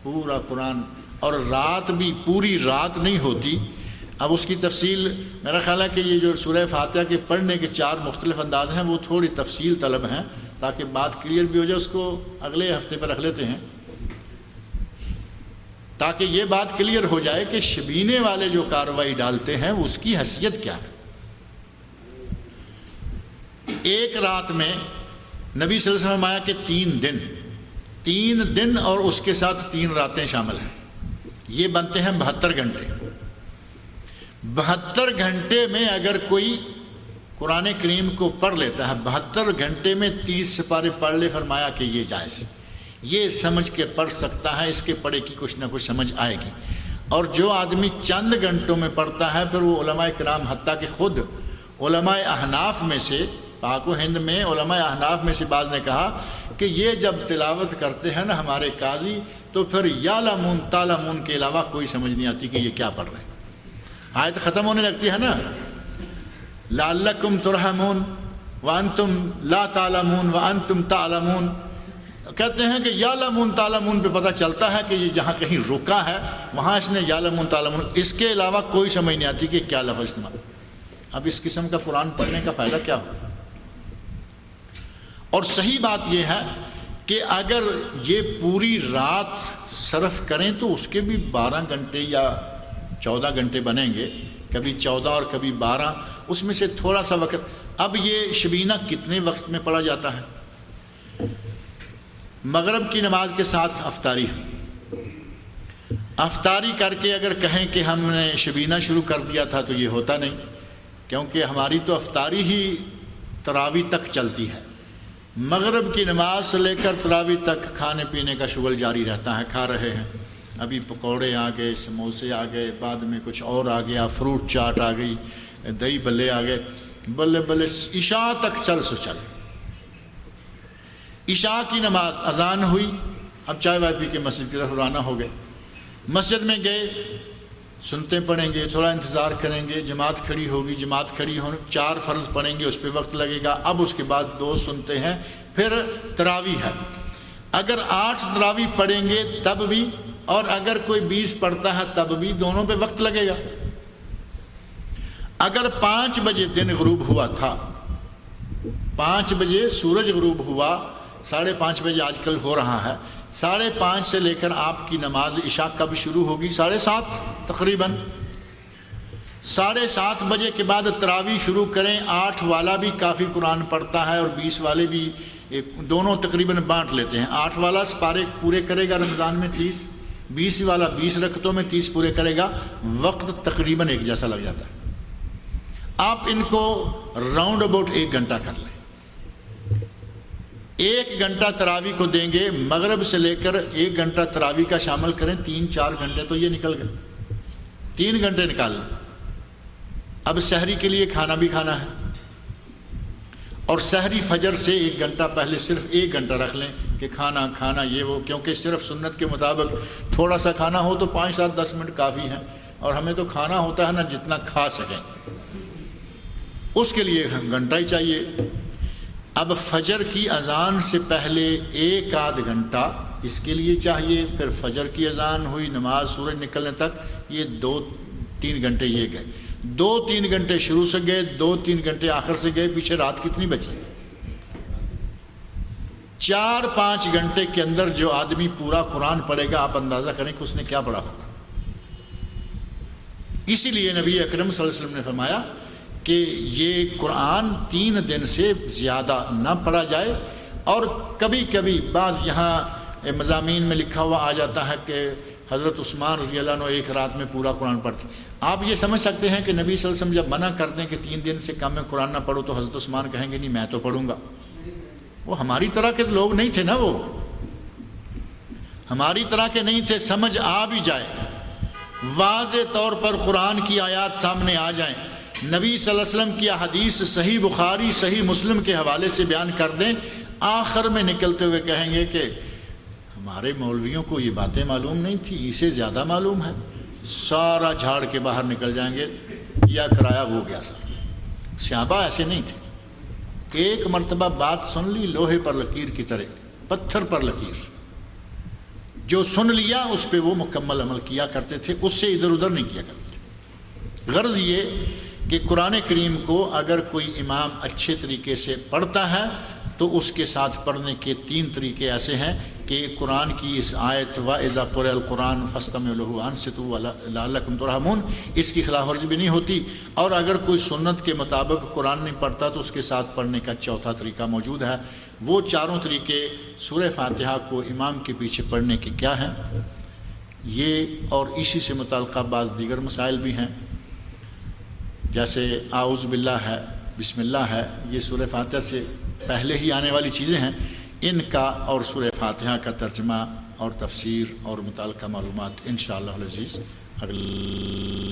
Speaker 2: پورا قرآن، اور رات بھی پوری رات نہیں ہوتی۔ اب اس کی تفصیل میرا خیال ہے کہ یہ جو سورہ فاتحہ کے پڑھنے کے 4 مختلف انداز ہیں وہ تھوڑی تفصیل طلب ہیں، تاکہ بات کلیئر بھی ہو جائے۔ اس کو اگلے ہفتے پر رکھ لیتے ہیں تاکہ یہ بات کلیئر ہو جائے کہ شبینے والے جو کارروائی ڈالتے ہیں اس کی حیثیت کیا ہے۔ ایک رات میں نبی صلی اللہ علیہ وسلم آیا کہ 3 دن اور اس کے ساتھ 3 راتیں شامل ہیں، یہ بنتے ہیں 72 گھنٹے۔ 72 گھنٹے میں اگر کوئی قرآن کریم کو پڑھ لیتا ہے، 72 گھنٹے میں 30 سپارے پڑھ لے، فرمایا کہ یہ جائز، یہ سمجھ کے پڑھ سکتا ہے، اس کے پڑھے کی کچھ نہ کچھ سمجھ آئے گی۔ اور جو آدمی چند گھنٹوں میں پڑھتا ہے، پھر وہ علماء کرام، حتیٰ کہ خود علماء احناف میں سے، پاک و ہند میں علماء احناف میں سے بعض نے کہا کہ یہ جب تلاوت کرتے ہیں نا ہمارے قاضی، تو پھر یعلمون تعلمون کے علاوہ کوئی سمجھ نہیں آتی کہ یہ کیا پڑھ رہے ہیں۔ آیت ختم ہونے لگتی ہے نا، لعلکم ترحمون وانتم لا تعلمون وانتم تعلمون، کہتے ہیں کہ یعلمون تعلمون پہ پتہ چلتا ہے کہ یہ جہاں کہیں رکا ہے وہاں اس نے یعلمون تعلمون، اس کے علاوہ کوئی سمجھ نہیں آتی کہ کیا لفظ استعمال۔ اب اس قسم کا قرآن پڑھنے کا فائدہ کیا ہو؟ اور صحیح بات یہ ہے کہ اگر یہ پوری رات صرف کریں تو اس کے بھی 12 گھنٹے یا 14 گھنٹے بنیں گے، کبھی 14 اور کبھی 12، اس میں سے تھوڑا سا وقت اب یہ شبینہ کتنے وقت میں پڑھا جاتا ہے؟ مغرب کی نماز کے ساتھ افطاری ہوئی، افطاری کر کے اگر کہیں کہ ہم نے شبینہ شروع کر دیا تھا تو یہ ہوتا نہیں، کیونکہ ہماری تو افطاری ہی تراویح تک چلتی ہے۔ مغرب کی نماز سے لے کر تراویح تک کھانے پینے کا شغل جاری رہتا ہے، کھا رہے ہیں، ابھی پکوڑے آ گئے، سموسے آ گئے، بعد میں کچھ اور آ گیا، فروٹ چاٹ آ گئی، دہی بلے آ گئے، بلے بلے عشاء تک چل سو چل۔ عشاء کی نماز اذان ہوئی، اب چائے وائے پی کے مسجد کی طرف روانہ ہو گئے، مسجد میں گئے، سنتے پڑھیں گے، تھوڑا انتظار کریں گے، جماعت کھڑی ہوگی، جماعت کھڑی ہونے 4 فرض پڑھیں گے، اس پہ وقت لگے گا، اب اس کے بعد 2 سنتے ہیں، پھر تراویح ہے۔ اگر 8 تراویح پڑھیں گے تب بھی، اور اگر کوئی 20 پڑھتا ہے تب بھی، دونوں پہ وقت لگے گا۔ اگر 5 بجے دن غروب ہوا تھا، 5 بجے سورج غروب ہوا، 5:30 بجے آج کل ہو رہا ہے، 5:30 سے لے کر آپ کی نماز عشاء کب شروع ہوگی؟ 7:30 تقریباً۔ 7:30 بجے کے بعد تراویح شروع کریں، 8 والا بھی کافی قرآن پڑھتا ہے اور 20 والے بھی، دونوں تقریباً بانٹ لیتے ہیں۔ 8 والا سپارے پورے کرے گا رمضان میں 30، 20 والا 20 رکعتوں میں 30 پورے کرے گا، وقت تقریباً ایک جیسا لگ جاتا ہے۔ آپ ان کو راؤنڈ اباؤٹ 1 گھنٹہ کر لیں، 1 گھنٹہ تراویح کو دیں گے، مغرب سے لے کر 1 گھنٹہ تراویح کا شامل کریں، 3-4 گھنٹے تو یہ نکل گئے، 3 گھنٹے نکال لیں۔ اب سحری کے لیے کھانا بھی کھانا ہے، اور سحری فجر سے 1 گھنٹہ پہلے صرف 1 گھنٹہ رکھ لیں کہ کھانا یہ وہ، کیونکہ صرف سنت کے مطابق تھوڑا سا کھانا ہو تو 5-7-10 منٹ کافی ہیں، اور ہمیں تو کھانا ہوتا ہے نا جتنا کھا سکیں، اس کے لیے گھنٹہ ہی چاہیے۔ اب فجر کی اذان سے پہلے 1-8 گھنٹہ اس کے لیے چاہیے، پھر فجر کی اذان ہوئی، نماز سورج نکلنے تک، یہ 2-3 گھنٹے یہ گئے، 2-3 گھنٹے شروع سے گئے، 2-3 گھنٹے آخر سے گئے، پیچھے رات کتنی بچی؟ 4-5 گھنٹے کے اندر جو آدمی پورا قرآن پڑھے گا، آپ اندازہ کریں کہ اس نے کیا پڑھا ہوگا۔ اسی لیے نبی اکرم صلی اللہ علیہ وسلم نے فرمایا کہ یہ قرآن 3 دن سے زیادہ نہ پڑھا جائے، اور کبھی کبھی بعض یہاں مضامین میں لکھا ہوا آ جاتا ہے کہ حضرت عثمان رضی اللہ عنہ ایک رات میں پورا قرآن پڑھتے۔ آپ یہ سمجھ سکتے ہیں کہ نبی صلی اللہ علیہ وسلم جب منع کر دیں کہ 3 دن سے کم میں قرآن نہ پڑھو تو حضرت عثمان کہیں گے نہیں میں تو پڑھوں گا۔ وہ ہماری طرح کے لوگ نہیں تھے نا، وہ ہماری طرح کے نہیں تھے، سمجھ آ بھی جائے، واضح طور پر قرآن کی آیات سامنے آ جائیں، نبی صلی اللہ علیہ وسلم کی حدیث صحیح بخاری صحیح مسلم کے حوالے سے بیان کر دیں، آخر میں نکلتے ہوئے کہیں گے کہ ہمارے مولویوں کو یہ باتیں معلوم نہیں تھی، اسے زیادہ معلوم ہے، سارا جھاڑ کے باہر نکل جائیں گے، یا کرایا ہو گیا سر۔ صحابہ ایسے نہیں تھے، ایک مرتبہ بات سن لی لوہے پر لکیر کی طرح، پتھر پر لکیر، جو سن لیا اس پہ وہ مکمل عمل کیا کرتے تھے، اس سے ادھر ادھر نہیں کیا کرتے تھے۔ غرض یہ کہ قرآن کریم کو اگر کوئی امام اچھے طریقے سے پڑھتا ہے تو اس کے ساتھ پڑھنے کے 3 طریقے ایسے ہیں کہ قرآن کی اس آیت وَإِذَا قُرِئَ الْقُرْآنُ فَاسْتَمِعُوا لَهُ وَأَنصِتُوا لَعَلَّكُمْ تُرْحَمُونَ، اس کی خلاف ورزی بھی نہیں ہوتی۔ اور اگر کوئی سنت کے مطابق قرآن نہیں پڑھتا تو اس کے ساتھ پڑھنے کا 4تھا طریقہ موجود ہے۔ وہ 4 طریقے سورہ فاتحہ کو امام کے پیچھے پڑھنے کے کیا ہیں، یہ اور اسی سے متعلقہ بعض دیگر مسائل بھی ہیں، جیسے اعوذ باللہ ہے، بسم اللہ ہے، یہ سورہ فاتحہ سے پہلے ہی آنے والی چیزیں ہیں، ان کا اور سورہ فاتحہ کا ترجمہ اور تفسیر اور متعلقہ معلومات انشاءاللہ العزیز اگلے